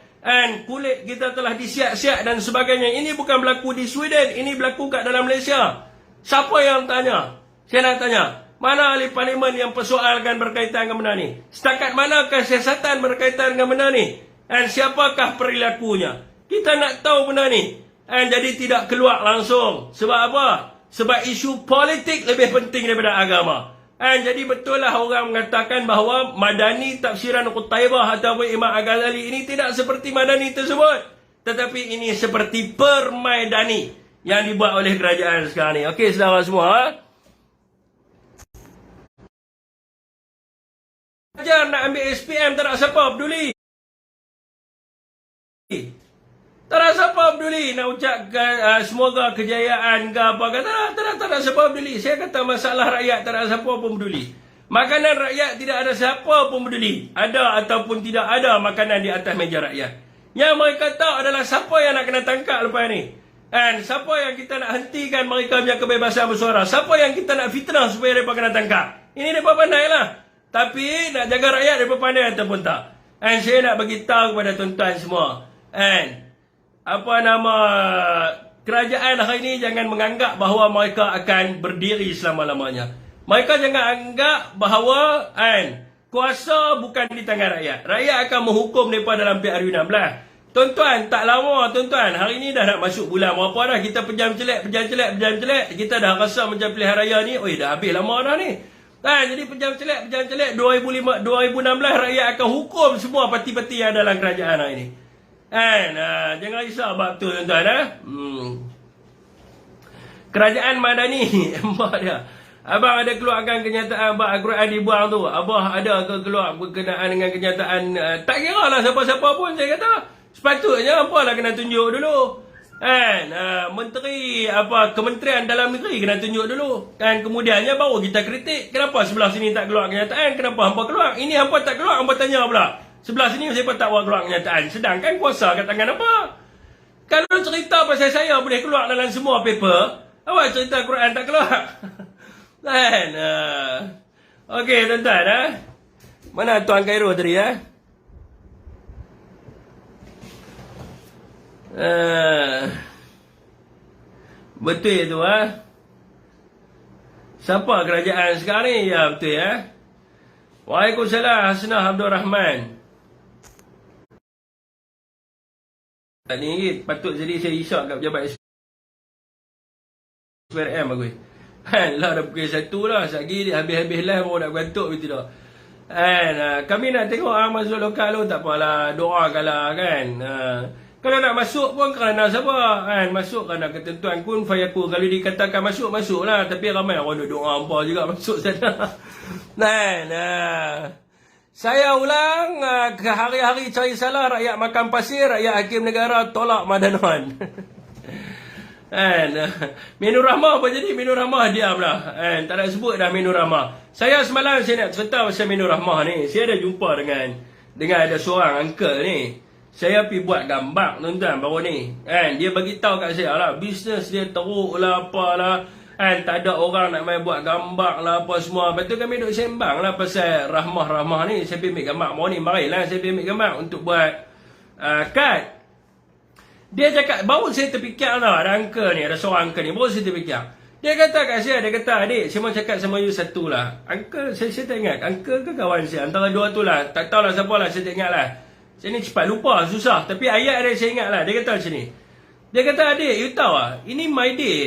Kulit kita telah disiak-siak dan sebagainya. Ini bukan berlaku di Sweden, ini berlaku kat dalam Malaysia. Siapa yang tanya? Saya nak tanya, mana ahli parlimen yang persoalkan berkaitan dengan benda ni? Setakat manakah siasatan berkaitan dengan benda ni? Dan siapakah perilakunya? Kita nak tahu benda ni. Jadi tidak keluar langsung. Sebab apa? Sebab isu politik lebih penting daripada agama. Jadi betul lah orang mengatakan bahawa Madani tafsiran Qutaibah ataupun Imam Al-Ghazali ini tidak seperti Madani tersebut. Tetapi ini seperti permaidani yang dibuat oleh kerajaan sekarang ni. Okey, saudara semua. Ajar nak ambil SPM, tak ada siapa peduli. Tak ada siapa peduli nak ucapkan semoga kejayaan ke apa. Tak ada siapa peduli. Saya kata masalah rakyat tak ada siapa pun peduli. Makanan rakyat tidak ada siapa pun peduli. Ada ataupun tidak ada makanan di atas meja rakyat. Yang mereka tahu adalah siapa yang nak kena tangkap lepas ni. Dan siapa yang kita nak hentikan mereka punya kebebasan bersuara. Siapa yang kita nak fitnah supaya mereka kena tangkap. Ini mereka pandai lah. Tapi nak jaga rakyat mereka pandai ataupun tak. Dan saya nak beritahu kepada tuan-tuan semua. Kerajaan hari ini jangan menganggap bahawa mereka akan berdiri selama-lamanya. Mereka jangan anggap bahawa kuasa bukan di tangan rakyat. Rakyat akan menghukum mereka dalam PRU16. Tuan-tuan, tak lama tuan-tuan. Hari ini dah nak masuk bulan berapa dah. Kita pejam celek. Kita dah rasa macam pilihan raya ni, dah habis lama dah ni. Jadi pejam celek 2016 rakyat akan hukum semua parti-parti yang dalam kerajaan hari ini. Jangan risau bab tu tuan-tuan. Kerajaan Madani Abah dia, abang ada keluarkan kenyataan bab Al-Quran dibuang tu. Abah ada ke keluar berkenaan dengan kenyataan? Tak kira lah siapa-siapa pun, saya kata sepatutnya apalah kena tunjuk dulu. Menteri Kementerian Dalam Negeri kena tunjuk dulu. Kemudiannya baru kita kritik. Kenapa sebelah sini tak keluar kenyataan? Kenapa hampa keluar? Ini hampa tak keluar, hampa tanya pula. Sebelah sini siapa tak buat keluar kenyataan. Sedangkan kuasa kat tangan apa? Kalau cerita pasal saya boleh keluar dalam semua paper, awak cerita Quran tak keluar. Okey tuan-tuan. Mana Tuan Khairul tadi betul tu Siapa kerajaan sekarang ni? Ya betul Waalaikumsalam Hasnah Abdul Rahman. Ni patut jadi saya risau kat pejabat SPRM aku. Lah dah pukul 1 lah. Sekejap habis-habis live baru nak gantuk betul tak. Kami nak tengok masuk lokal tu, tak apalah, doakanlah kan. Kalau nak masuk pun kerana siapa? Masuk kerana ketentuan kun fayakun. Kalau dikatakan masuk, masuklah. Tapi ramai orang duduk apa juga masuk sana. Saya ulang, ke hari-hari cari salah rakyat makan pasir, rakyat hakim negara tolak Madanon. Kan? Menu Rahmah apa jadi? Menu Rahmah diam lah. Kan? Tak nak sebut dah menu Rahmah. Saya semalam saya nak cerita pasal menu Rahmah ni. Saya ada jumpa dengan ada seorang uncle ni. Saya pergi buat gambar tuan-tuan baru ni. Kan? Dia bagi tahu kat saya lah, bisnes dia teruk lah apalah. Kan? Tak ada orang nak main buat gambar lah apa semua. Lepas tu kami duk sembang lah pasal Rahmah ni. Saya pergi ambil gambar baru ni. Marilah saya pergi ambil gambar untuk buat kad. Dia cakap, baru saya terfikir tau, ada uncle ni, ada seorang uncle ni, baru saya terfikir. Dia kata kat saya, dia kata, adik, saya mau cakap sama you satu lah. Uncle, saya tak ingat, uncle ke kawan saya, antara dua tu lah, tak tahulah siapa lah, saya tak ingat lah. Saya ni cepat lupa, susah, tapi ayat dia saya ingat lah, dia kata macam ni. Dia kata, adik, you tahu lah, ini My Day,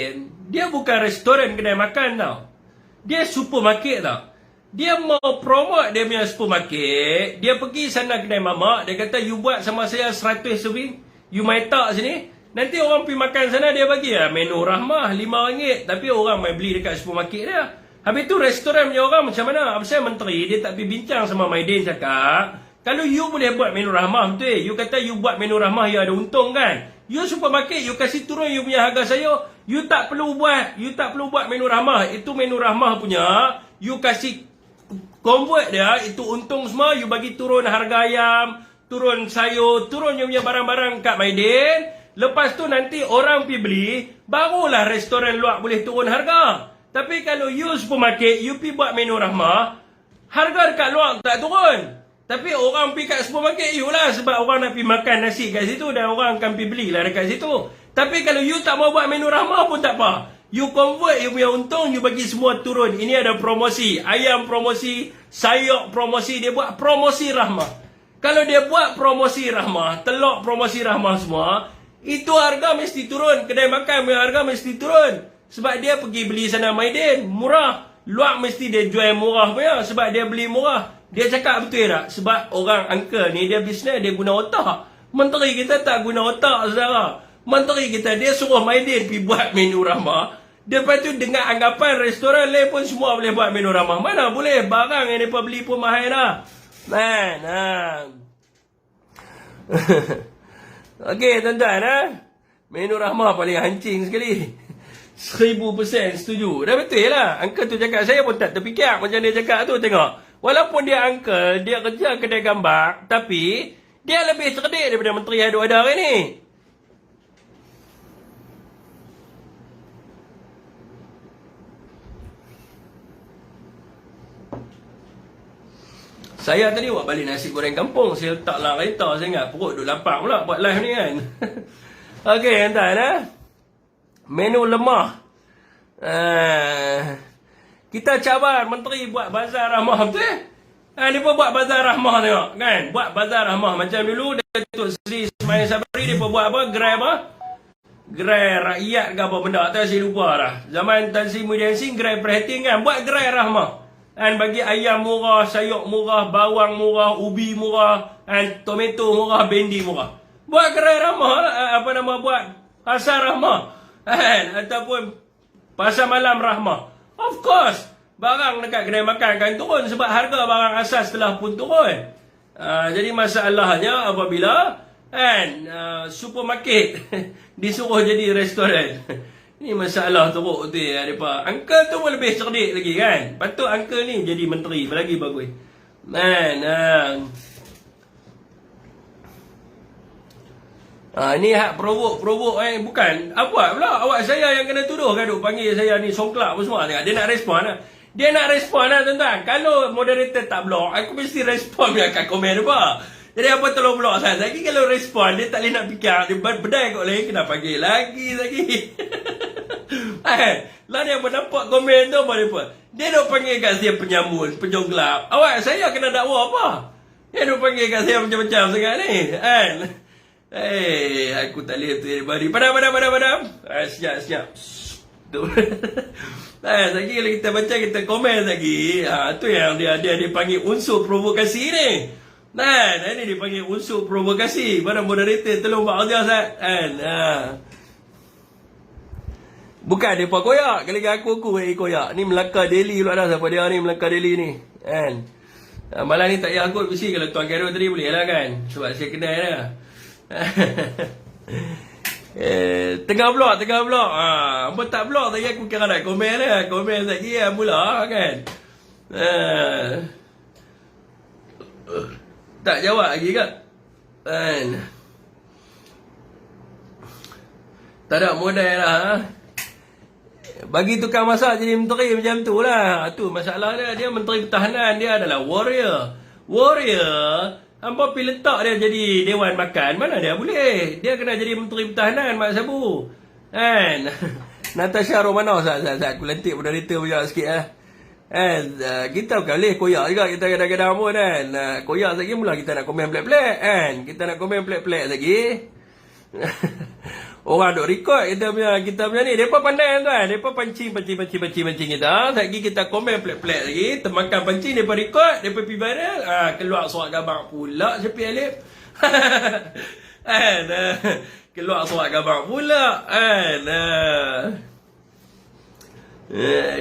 dia bukan restoran kedai makan tau. Dia supermarket tau. Dia mau promote dia punya supermarket, dia pergi sana kedai mamak, dia kata, you buat sama saya 100 serving. You main tak sini, nanti orang pergi makan sana dia bagi lah menu Rahmah RM5, tapi orang main beli dekat supermarket dia. Habis tu restoran punya orang macam mana? Apa saya menteri dia tak pergi bincang sama Maidin cakap, kalau you boleh buat menu Rahmah betul, you kata you buat menu Rahmah you ada untung kan? You supermarket you kasih turun you punya harga sayur, you tak perlu buat menu Rahmah. Itu menu Rahmah punya, you kasih convert dia, itu untung semua, you bagi turun harga ayam, turun sayur, turun you punya barang-barang kat Maidin. Lepas tu nanti orang pergi beli, barulah restoran luar boleh turun harga. Tapi kalau you supermarket, you pergi buat menu Rahmah, harga dekat luar tak turun. Tapi orang pergi kat supermarket you lah, sebab orang nak pergi makan nasi kat situ dan orang akan pergi belilah dekat situ. Tapi kalau you tak mau buat menu Rahmah pun tak apa. You convert you punya untung, you bagi semua turun. Ini ada promosi, ayam promosi, sayur promosi, dia buat promosi Rahmah. Kalau dia buat promosi Rahmah, telur promosi Rahmah semua, itu harga mesti turun. Kedai makan punya harga mesti turun. Sebab dia pergi beli sana Maidin, murah. Luar mesti dia jual murah punya, sebab dia beli murah. Dia cakap betul tak? Sebab orang uncle ni, dia bisnes, dia guna otak. Menteri kita tak guna otak, saudara. Menteri kita, dia suruh Maidin pergi buat menu Rahmah. Lepas tu dengan anggapan restoran lain pun semua boleh buat menu Rahmah. Mana boleh, barang yang mereka beli pun mahal dah. Okey tuan-tuan, menu Rahmah paling hancing sekali. 1000% setuju. Dah betul lah. Uncle tu cakap, saya pun tak terfikir macam dia cakap tu. Tengok, walaupun dia uncle, dia kerja kedai gambar, tapi dia lebih cerdik daripada menteri ada hari ni. Saya tadi buat balik nasi goreng kampung. Saya letaklah kereta. Saya ingat perut duk lapar pula buat live ni kan. Okey, tuan-tuan. Menu lemah. Kita cabar menteri buat bazar Rahmah betul? Dia pun buat bazar Rahmah tengok kan. Buat bazar Rahmah. Macam dulu Datuk Seri Ismail Sabri dia pun buat apa? Gerai rakyat ke apa benda. Tak saya lupa dah. Zaman Tan Sri Muhyiddin Yassin gerai perhatian kan. Buat gerai Rahmah. Dan bagi ayam murah, sayur murah, bawang murah, ubi murah, dan tomato murah, bendi murah. Buat gerai Rahmah, buat pasar Rahmah. Ataupun pasar malam Rahmah. Of course, barang dekat kedai makan akan turun sebab harga barang asas telah pun turun. Jadi masalahnya apabila supermarket disuruh jadi restoran. Ini masalah teruk tu ya. Uncle tu pun lebih cerdik lagi kan. Patut uncle ni jadi menteri lagi bagus. Ni hak provok bukan. Apa pula awak saya yang kena tuduh kan duk panggil saya ni songklak apa semua. Dia nak respon lah. Dia nak respon lah tuan-tuan. Kalau moderator tak block, aku mesti respon dia kat komen apa. Jadi apa tolong block saya. Lagi kalau respon dia tak boleh nak fikir. Dia berdaya kot lagi kena panggil lagi. Lah dia pun nampak komen tu apa dia duk panggil kat saya penyamun, penjongklap. Awak saya kena dakwa apa? Dia duk panggil kat saya macam-macam sangat ni. Aku tak boleh tu bari. Padam. Siap. Tu. Lagi kalau kita baca kita komen lagi. Tu yang dia panggil unsur provokasi ni. Ini dia panggil unsur provokasi. Mana moderator tolong buat audio Ustaz. Bukan dia koyak. Kali aku koyak. Ni Melaka Daily pula dah. Siapa dia ni Melaka Daily ni. Malam ni tak payah aku mesti kalau Tuan Khairul tadi boleh lah kan. Sebab saya kenal dah. Tengah blok. Hampa tak blok tadi aku kira nak komen lah. Komen lagi mula kan. Tak jawab lagi kan. Tak ada modal lah. Bagi tukang masak jadi menteri macam tu lah. Tu masalah dia. Dia menteri pertahanan. Dia adalah warrior. Hampa pergi letak dia jadi dewan makan. Mana dia boleh. Dia kena jadi menteri pertahanan Mak Sabu. Kan. Natasha Romanoff. Aku lentik moderator banyak sikit lah. Kita bukan boleh koyak juga. Kita kadang-kadang pun kan. Koyak lagi mula kita nak komen pelik-pelik kan. Kita nak komen pelik-pelik lagi. Orang duk record kita punya ni. Mereka pandai tuan. Mereka pancing kita. Lagi kita komen pelik-pelik lagi. Termakan pancing. Mereka record. Mereka pergi viral. Keluar surat gambar pula. Syafiq Alif. Keluar surat gambar pula.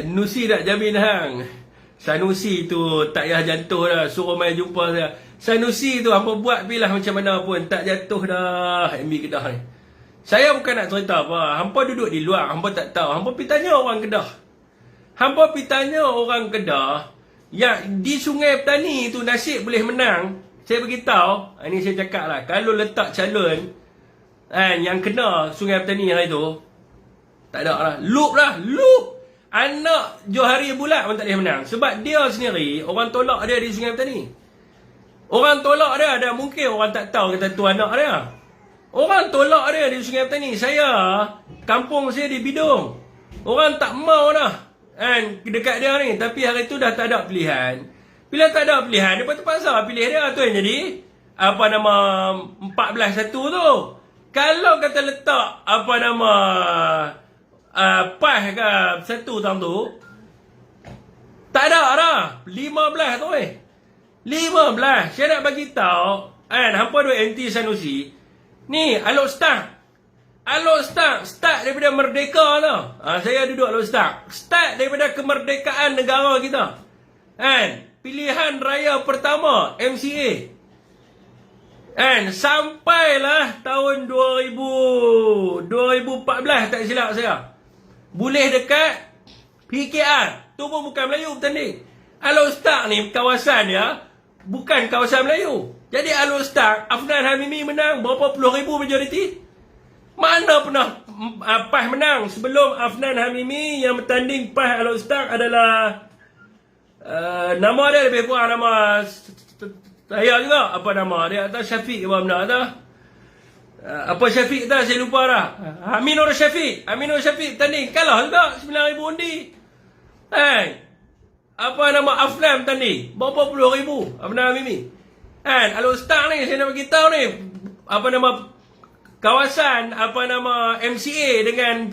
Nusi tak jamin hang. Sanusi tu tak payah jatuh dah. Suruh main jumpa saya. Sanusi tu apa buat bilah macam mana pun tak jatuh dah MB Kedah ni. Saya bukan nak cerita apa. Hampa duduk di luar, hampa tak tahu. Hampa pergi tanya orang Kedah. Hampa pergi tanya orang Kedah yang di Sungai Petani tu nasib boleh menang. Saya beritahu, ini saya cakap lah, kalau letak calon yang kena Sungai Petani hari tu, tak ada lah. Loop. Anak Johari Bulat pun tak boleh menang. Sebab dia sendiri, orang tolak dia di Sungai Petani. Orang tolak dia, ada mungkin orang tak tahu kata tu anak dia. Orang tolak dia di Sungai Petani. Saya, kampung saya di Bidung. Orang tak mau dah dekat dia ni. Tapi hari tu dah tak ada pilihan. Bila tak ada pilihan, dia terpaksa pilih dia. Tu yang jadi 14-1 tu. Kalau kata letak PAS ke 1 tahun tu, tak ada dah 15 tu 15. Saya nak bagi tahu hampa duk anti Sanusi. Ni Alok start daripada merdeka tau. Saya duduk Alok start daripada kemerdekaan negara kita. Pilihan raya pertama MCA. Sampailah tahun 2014 tak silap saya. Boleh dekat PKR. Tu pun bukan Melayu bertanding. Alok start ni kawasan dia bukan kawasan Melayu. Jadi Alok start, Afnan Hamimi menang berapa puluh ribu majoriti. Mana pernah PAS menang sebelum Afnan Hamimi yang bertanding PAS Alok start adalah nama dia lebih kurang nama saya juga. Apa nama dia? Atas Syafiq apa benda tu? Apa Syafiq tu saya lupa dah. Aminur Syafiq bertanding kalah juga 9,000 undi. Apa nama Afnan bertanding berapa puluh ribu Afnan Hamimi. Alok start ni saya nak bagi tahu ni kawasan MCA dengan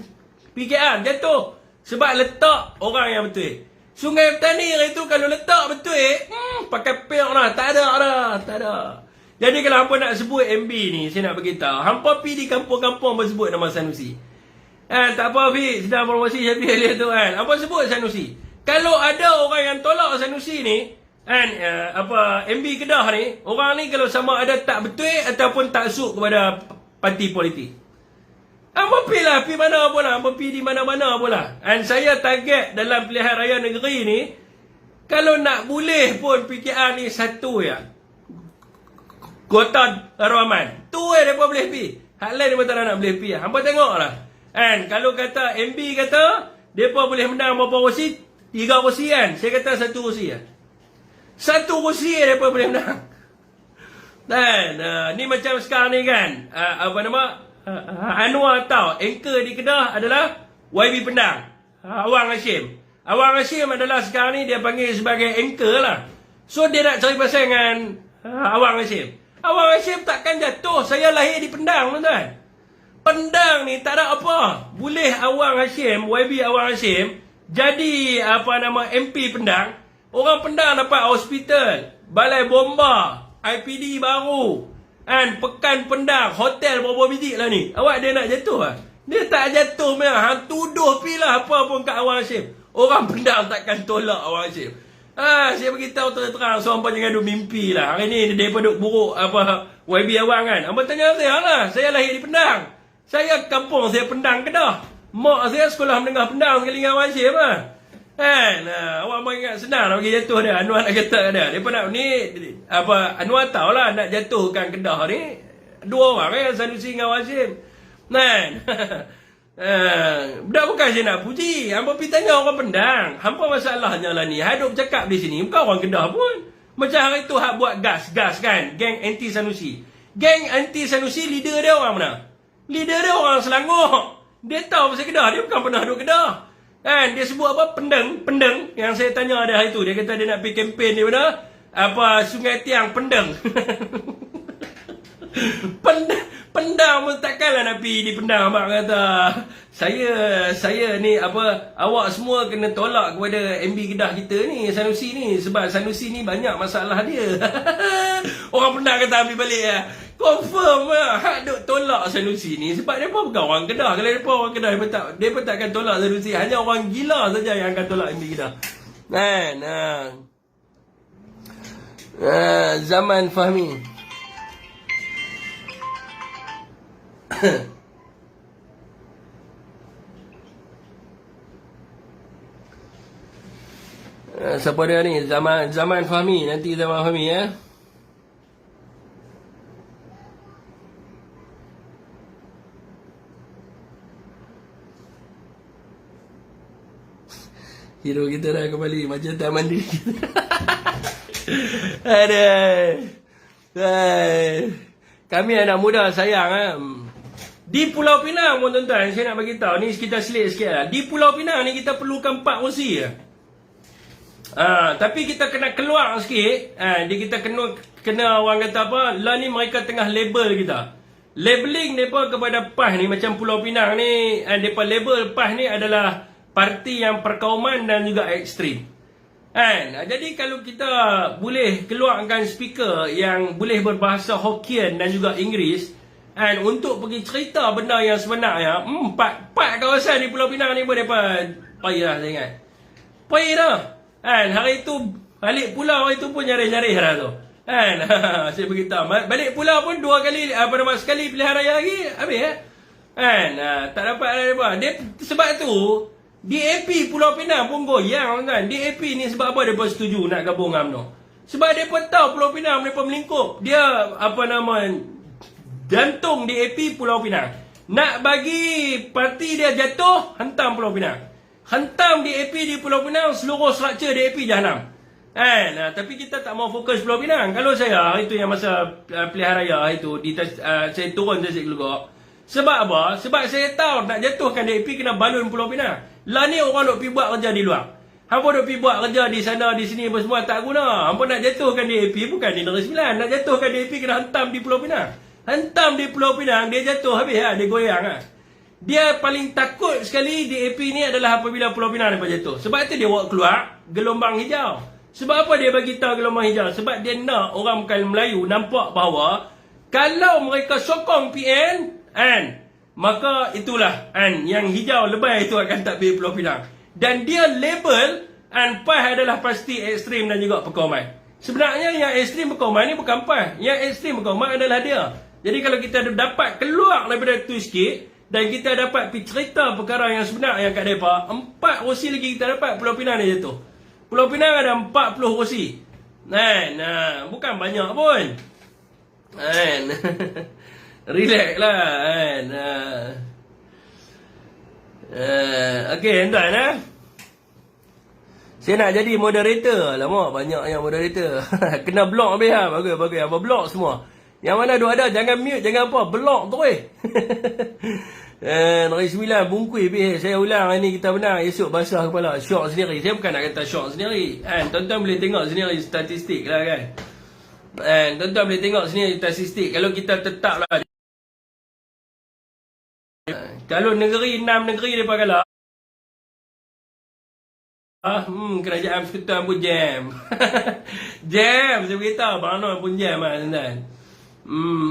PKR jatuh sebab letak orang yang betul. Sungai Petani hari tu kalau letak betul pakai peok dah, tak ada. Jadi kalau hampa nak sebut MB ni, saya nak bagi tahu, hampa pergi di kampung-kampung bersebut nama Sanusi. Tak apa Fiz, sedang promosi Syafiq Alif tu hampa sebut Sanusi. Kalau ada orang yang tolak Sanusi ni, MB Kedah ni, orang ni kalau sama ada tak betul ataupun tak suk kepada parti politik. Hampa pergi mana pun lah, hampa pergi di mana-mana pun lah. Saya target dalam pilihan raya negeri ni, kalau nak boleh pun PKR ni satu ya. Kota Rahman. Tu mereka boleh pergi. Hal lain mereka tak nak boleh pergi. Hampa tengok lah. Kalau kata MB kata, mereka boleh menang berapa kursi? 3 kursi kan. Saya kata 1 kursi lah. 1 kursi mereka boleh menang. Ni macam sekarang ni kan. Anwar tahu anchor di Kedah adalah YB Pendang, Awang Hashim. Awang Hashim adalah sekarang ni dia panggil sebagai anchor lah. So dia nak cari pasal dengan Awang Hashim. Awang Hashim takkan jatuh. Saya lahir di Pendang tuan-tuan. Pendang ni tak ada apa. Boleh Awang Hashim, YB Awang Hashim jadi MP Pendang. Orang Pendang dapat hospital, balai bomba, IPD baru, Pekan Pendang, hotel berapa biji lah ni. Awak dia nak jatuh lah. Dia tak jatuh memang. Hang tuduh pilah apa pun kat Awang Hashim. Orang Pendang takkan tolak Awang Hashim. Saya beritahu terang-terang, so hampa jangan duk mimpi lah. Hari ni daripada duk buruk YB Awang kan. Hampa tanya saya lah. Saya lahir di Pendang. Saya kampung, saya Pendang, Kedah. Mak saya sekolah menengah Pendang sekali dengan Abang Hashim lah. Kan? Awak mau ingat senang nak bagi jatuh dia. Anwar nak kata dia. Dia pun nak ni, Anwar tahulah nak jatuhkan Kedah ni. Dua orang Sanusi dengan Abang Hashim. Kan? Dah bukan saya nak puji. Hampa pergi tanya orang Pendang. Hampa masalahnya lah ni. Hai duk bercakap di sini. Bukan orang Kedah pun. Macam hari tu hak buat gas kan. Geng anti Sanusi. Geng anti Sanusi leader dia orang mana? Leader dia orang Selangor. Dia tahu pasal Kedah. Dia bukan pernah duduk Kedah. Kan? Dia sebut apa? Pendeng. Yang saya tanya dia hari tu. Dia kata dia nak pergi kempen di mana? Sungai Tiang Pendeng. Pendang pun takkanlah nak pergi di Pendang. Abang kata saya ni awak semua kena tolak kepada MB Kedah kita ni, Sanusi ni, sebab Sanusi ni banyak masalah dia. Orang Pendang kata ambil balik lah. Confirm lah hak duk tolak Sanusi ni sebab dia pun bukan orang Kedah. Kalau dia pun orang Kedah, dia pun takkan tolak Sanusi. Hanya orang gila saja yang akan tolak MB Kedah. Kan? Zaman Fahmi. Siapa dia ni? Zaman Fahmi. Nanti Zaman Fahmi ya. Hero kita dah kembali macam Taman Diri. Kami anak muda sayang. Di Pulau Pinang pun tuan-tuan, saya nak bagi tahu ni kita selit sikit lah. Di Pulau Pinang ni kita perlukan 4 kursi je. Tapi kita kena keluar sikit. Kita kena orang kata apa? Lah ni mereka tengah label kita. Labeling mereka kepada PAS ni macam Pulau Pinang ni, mereka label PAS ni adalah parti yang perkauman dan juga ekstrim. Jadi kalau kita boleh keluarkan speaker yang boleh berbahasa Hokkien dan juga Inggeris, untuk pergi cerita benda yang sebenarnya, 4 kawasan di Pulau Pinang ni pun mereka pergi lah, saya ingat. Pergi dah. Hari tu balik pulau hari tu pun nyari-nyari dah tu. Saya beritahu balik pulau pun 2 kali, sekali pilihan raya lagi habis tak dapat apa. Dia sebab tu DAP Pulau Pinang pun goyang kan. DAP ni sebab apa depa setuju nak gabung dengan UMNO? Sebab depa tahu Pulau Pinang depa melingkup. Dia jantung DAP Pulau Pinang. Nak bagi parti dia jatuh, hantam Pulau Pinang. Hantam DAP di Pulau Pinang, seluruh struktur DAP jahanam. Tapi kita tak mau fokus Pulau Pinang. Kalau saya, hari tu yang masa pilihan raya itu, saya turun saya keluar. Sebab apa? Sebab saya tahu nak jatuhkan DAP kena balun Pulau Pinang. Lah ni orang duk pergi buat kerja di luar. Hampa duk pergi buat kerja di sana, di sini apa semua tak guna. Hampa nak jatuhkan DAP bukan di Negeri Sembilan. Nak jatuhkan DAP kena hantam di Pulau Pinang. Hantam di Pulau Pinang, dia jatuh habis lah, dia goyang lah. Dia paling takut sekali DAP ni adalah apabila Pulau Pinang dapat jatuh. Sebab tu dia buat keluar gelombang hijau. Sebab apa dia bagi tahu gelombang hijau? Sebab dia nak orang bukan Melayu nampak bahawa kalau mereka sokong PN, maka itulah yang hijau lebay itu akan takbir Pulau Pinang. Dan dia label PAS adalah pasti ekstrim dan juga perkauman. Sebenarnya yang ekstrim perkauman ni bukan PAS. Yang ekstrim perkauman adalah dia. Jadi kalau kita dapat keluar daripada tu sikit dan kita dapat pergi cerita perkara yang sebenar yang kat mereka, 4 kursi lagi kita dapat Pulau Pinang ni jatuh. Pulau Pinang ada 40 kursi. Bukan banyak pun. Relax lah. Okey, tuan. Saya nak jadi moderator. Lama banyak yang moderator. Kena block habis lah. Bagus. Apa block semua. Yang mana ada jangan mute, jangan apa, block terus. Negeri Sembilan bungkui habis. Saya ulang hari ni kita menang, esok basah kepala. Syok sendiri. Saya bukan nak kata syok sendiri. Tuan-tuan boleh tengok sendiri statistik lah kan. Tuan-tuan boleh tengok sendiri statistik. Kalau kita tetap lah, kalau negeri 6 negeri mereka kalah, kerajaan persekutuan pun jam. Jam, saya beritahu Abang Noh pun jam lah tuan-tuan.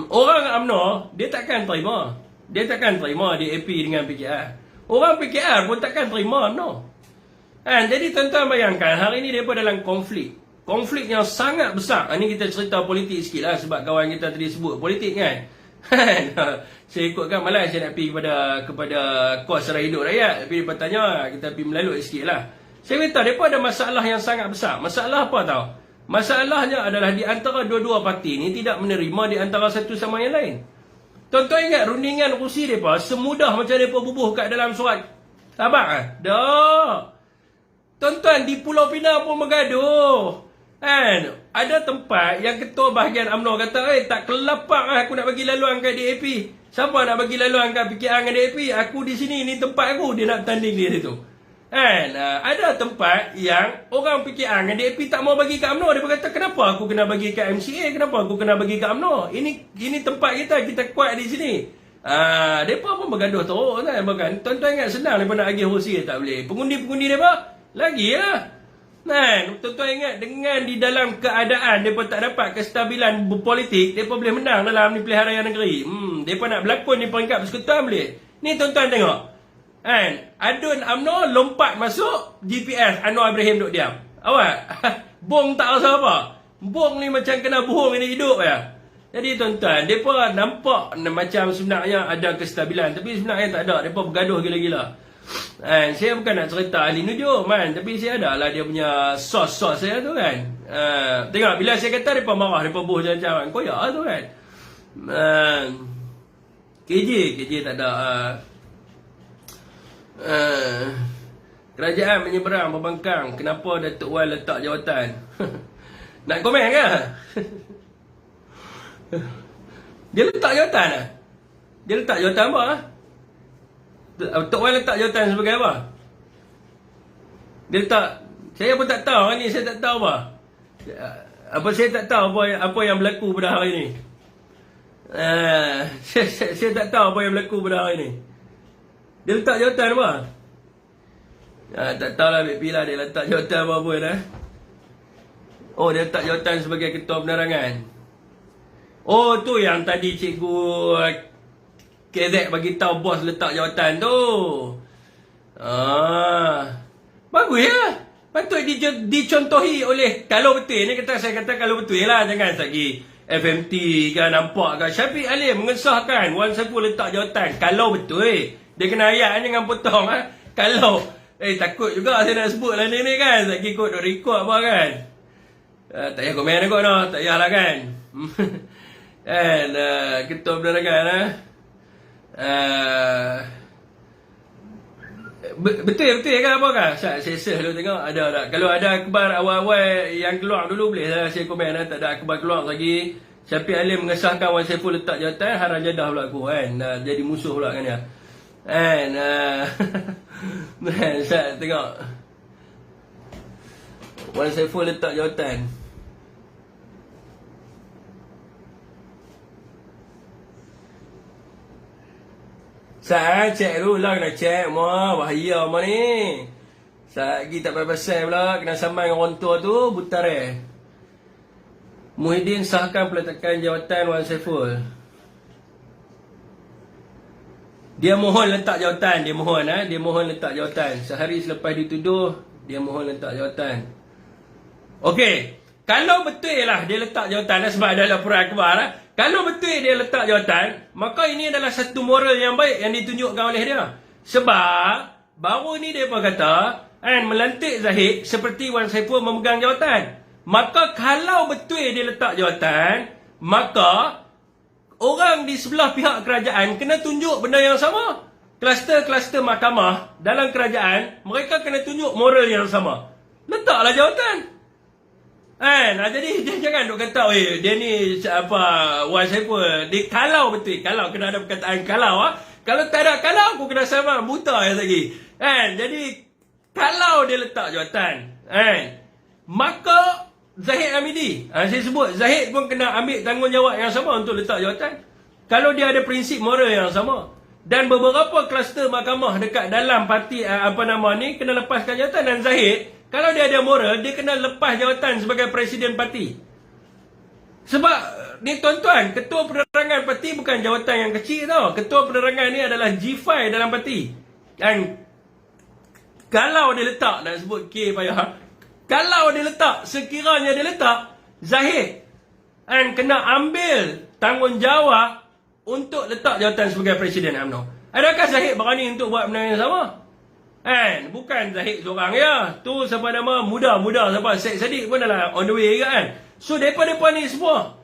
Orang UMNO dia takkan terima. Dia takkan terima DAP dengan PKR. Orang PKR pun takkan terima UMNO. Jadi tuan-tuan bayangkan hari ni mereka dalam konflik. Konflik yang sangat besar. Ini kita cerita politik sikit lah sebab kawan kita tadi sebut politik kan. Saya ikutkan, malas saya nak pergi kepada kos sara hidup rakyat. Tapi dia tanya, kita pergi melalut sikit lah. Saya beritahu, mereka ada masalah yang sangat besar. Masalah apa tahu? Masalahnya adalah di antara dua-dua parti ni tidak menerima di antara satu sama yang lain. Tuan-tuan ingat rundingan kursi mereka semudah macam mereka bubuh kat dalam surat tabak dah. Tuan-tuan, di Pulau Pinang pun bergaduh. Kan? Ada tempat yang ketua bahagian UMNO kata, tak kelapak aku nak bagi laluan kat DAP. Siapa nak bagi laluan kat PKR dengan DAP? Aku di sini, ni tempat aku. Dia nak tanding di situ. Kan? Ada tempat yang orang PKR dengan DAP tak mau bagi kat UMNO. Dia berkata, kenapa aku kena bagi kat MCA? Kenapa aku kena bagi kat UMNO? Ini tempat kita kuat di sini. Mereka pun bergaduh teruk. Kan? Tuan-tuan ingat senang mereka nak agih kursi, tak boleh. Pengundi-pengundi mereka lagi lah. Tuan-tuan ingat, dengan di dalam keadaan mereka tak dapat kestabilan berpolitik, mereka boleh menang dalam ni pilihan raya negeri. Mereka nak berlakon di peringkat persekutuan boleh. Ni tuan-tuan tengok. Adun UMNO lompat masuk, GPS Anwar Ibrahim duduk diam. Awak bong tak rasa apa. Bong ni macam kena bohong ini hidup ya. Jadi tuan-tuan, mereka nampak macam sebenarnya ada kestabilan, tapi sebenarnya tak ada. Mereka bergaduh gila-gila. Saya bukan nak cerita ahli nujum kan, tapi saya ada lah dia punya sos-sos saya tu kan. Tengok bila saya kata mereka marah, mereka buh macam-macam, koyak tu kan. KJ tak ada. Kerajaan menyeberang pembangkang, kenapa Datuk Wan letak jawatan? Nak komen ke? Dia letak jawatan lah. Dia letak jawatan apa lah? Tok Wan letak jawatan sebagai apa? Dia letak, saya pun tak tahu ni, saya tak tahu apa. Saya tak tahu apa yang berlaku pada hari ni. Saya tak tahu apa yang berlaku pada hari ni. Dia letak jawatan apa? Tak tahu lah, ambil pilih dia letak jawatan apa pun lah. Oh, dia letak jawatan sebagai ketua penerangan. Oh, tu yang tadi cikgu KZ bagi tahu bos letak jawatan tu. Bagus ya. Patut dicontohi oleh, kalau betul ni saya kata kalau betul lah, jangan lagi FMT kan nampak kan Syafiq Alim mengesahkan Wan Saiful letak jawatan. Kalau betul dia kena ayat jangan potong Kalau takut juga saya nak sebut lah ni kan. Lagi kot nak record apa kan. Tak payah komen kot no. Tak payahlah kan. Ketua penerangan betul kan apa kan? Saya dulu tengok ada tak. Kalau ada akhbar awal-awal yang keluar dulu boleh lah saya komen tak ada akhbar keluar lagi. Syafiq Alim mengesahkan Wan Saiful letak jawatan, Haran Jadah pula aku kan. Jadi musuh pula kan dia. Saya tengok Wan Saiful letak jawatan. Saya cek dulu lah, kena cek bahaya ni. Saya lagi tak pasal pula, kena saman dengan orang tua tu, Butare. Muhyiddin sahkan peletakan jawatan Wan Saiful. Dia mohon letak jawatan, dia mohon letak jawatan. Sehari selepas dituduh, dia mohon letak jawatan. Okey, kalau betul lah dia letak jawatan sebab ada laporan akhbar Kalau betul dia letak jawatan, maka ini adalah satu moral yang baik yang ditunjukkan oleh dia. Sebab baru ni dia pun kata melantik Zahid seperti Wan Saiful memegang jawatan. Maka kalau betul dia letak jawatan, maka orang di sebelah pihak kerajaan kena tunjuk benda yang sama. Kluster-kluster mahkamah dalam kerajaan, mereka kena tunjuk moral yang sama. Letaklah jawatan. Jadi jangan duk kata dia ni Wan Saiful. Dia kalau betul, kalau kena ada perkataan kalau kalau tak ada kalau aku kena sama buta lagi. Jadi kalau dia letak jawatan, maka Zahid Hamidi, saya sebut Zahid pun kena ambil tanggungjawab yang sama untuk letak jawatan. Kalau dia ada prinsip moral yang sama. Dan beberapa kluster mahkamah dekat dalam parti kena lepaskan jawatan. Dan Zahid, kalau dia ada moral, dia kena lepas jawatan sebagai presiden parti. Sebab ni tuan-tuan, ketua penerangan parti bukan jawatan yang kecil tau. Ketua penerangan ni adalah G5 dalam parti. Dan kalau dia letak, nak sebut K payah, kalau dia letak, sekiranya dia letak, Zahid kena ambil tanggungjawab untuk letak jawatan sebagai Presiden UMNO. Adakah Zahid berani untuk buat benda yang sama? Kan? Bukan Zahid seorang ya. Tu siapa nama muda-muda siapa Syed Saddiq pun dah on the way ke kan. So depa ni semua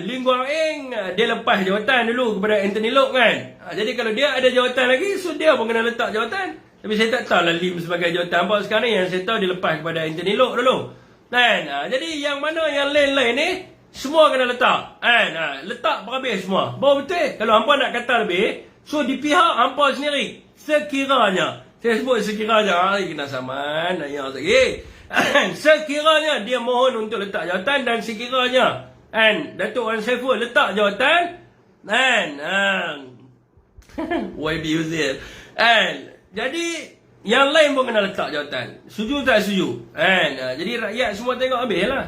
Lim Guang Eng dia lepas jawatan dulu kepada Anthony Loke kan. Jadi kalau dia ada jawatan lagi, so dia pun kena letak jawatan. Tapi saya tak tahu lah Lim sebagai jawatan apa sekarang ni. Yang saya tahu dia lepas kepada Anthony Loke dulu kan. Jadi yang mana yang lain-lain ni semua kena letak letak berhabis semua. Baru betul. Kalau hampa nak kata lebih, so di pihak hampa sendiri sekiranya, saya sebut sekiranya, kena saman ayah lagi. Sekiranya dia mohon untuk letak jawatan dan sekiranya Datuk Wan Saiful letak jawatan YB Uzir jadi yang lain pun kena letak jawatan. Setuju tak setuju? Jadi rakyat semua tengok habis lah.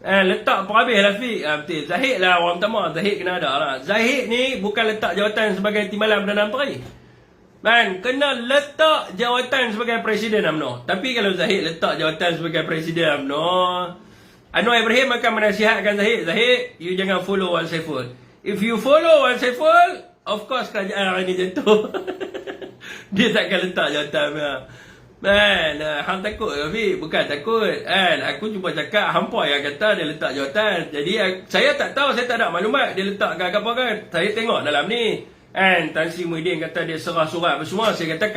Letak pun habis lah Fiq. Betul. Zahid lah orang pertama. Zahid kena ada lah. Zahid ni bukan letak jawatan sebagai Timbalan Perdana Menteri. Kena letak jawatan sebagai Presiden UMNO. Tapi kalau Zahid letak jawatan sebagai Presiden UMNO, Anwar Ibrahim akan menasihatkan Zahid, Zahid, you jangan follow Wan Saiful. If you follow Wan Saiful, of course kerajaan hari ni jatuh. Dia takkan letak jawatan. Hang takut ke Fiq? Bukan takut. Aku cuba cakap hampa yang kata dia letak jawatan. Jadi saya tak tahu, saya tak ada maklumat dia letak ke apa kan. Saya tengok dalam ni. Tan Sri Muhyiddin kata dia serah surat apa semua. Saya kata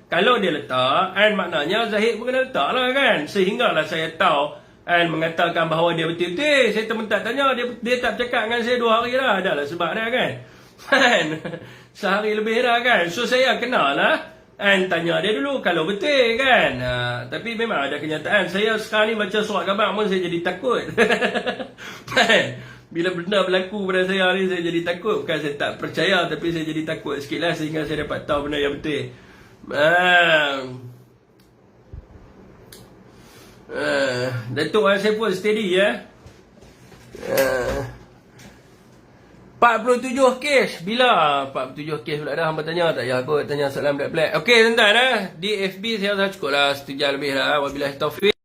kalau dia letak, maknanya Zahid pun kena letak lah kan. Sehinggalah saya tahu mengatakan bahawa dia betul-betul. Saya termentak tanya, dia tak bercakap dengan saya 2 hari dah. Adalah sebab dia kan. Sehari lebih dah kan. So saya kenal lah. Tanya dia dulu kalau betul kan. Tapi memang ada kenyataan. Saya sekarang ni baca surat khabar pun saya jadi takut. Bila benda berlaku pada saya ni, saya jadi takut. Bukan saya tak percaya, tapi saya jadi takut sikit lah sehingga saya dapat tahu benda yang betul. Datuk Wan Saiful steady ya. 47 kes. Bila 47 kes pula dah hamba tanya? Tak payah kot tanya soalan black-black. Okey tuan-tuan di FB saya dah cukup lah 1 jam lebih lah. Wabillahi taufiq.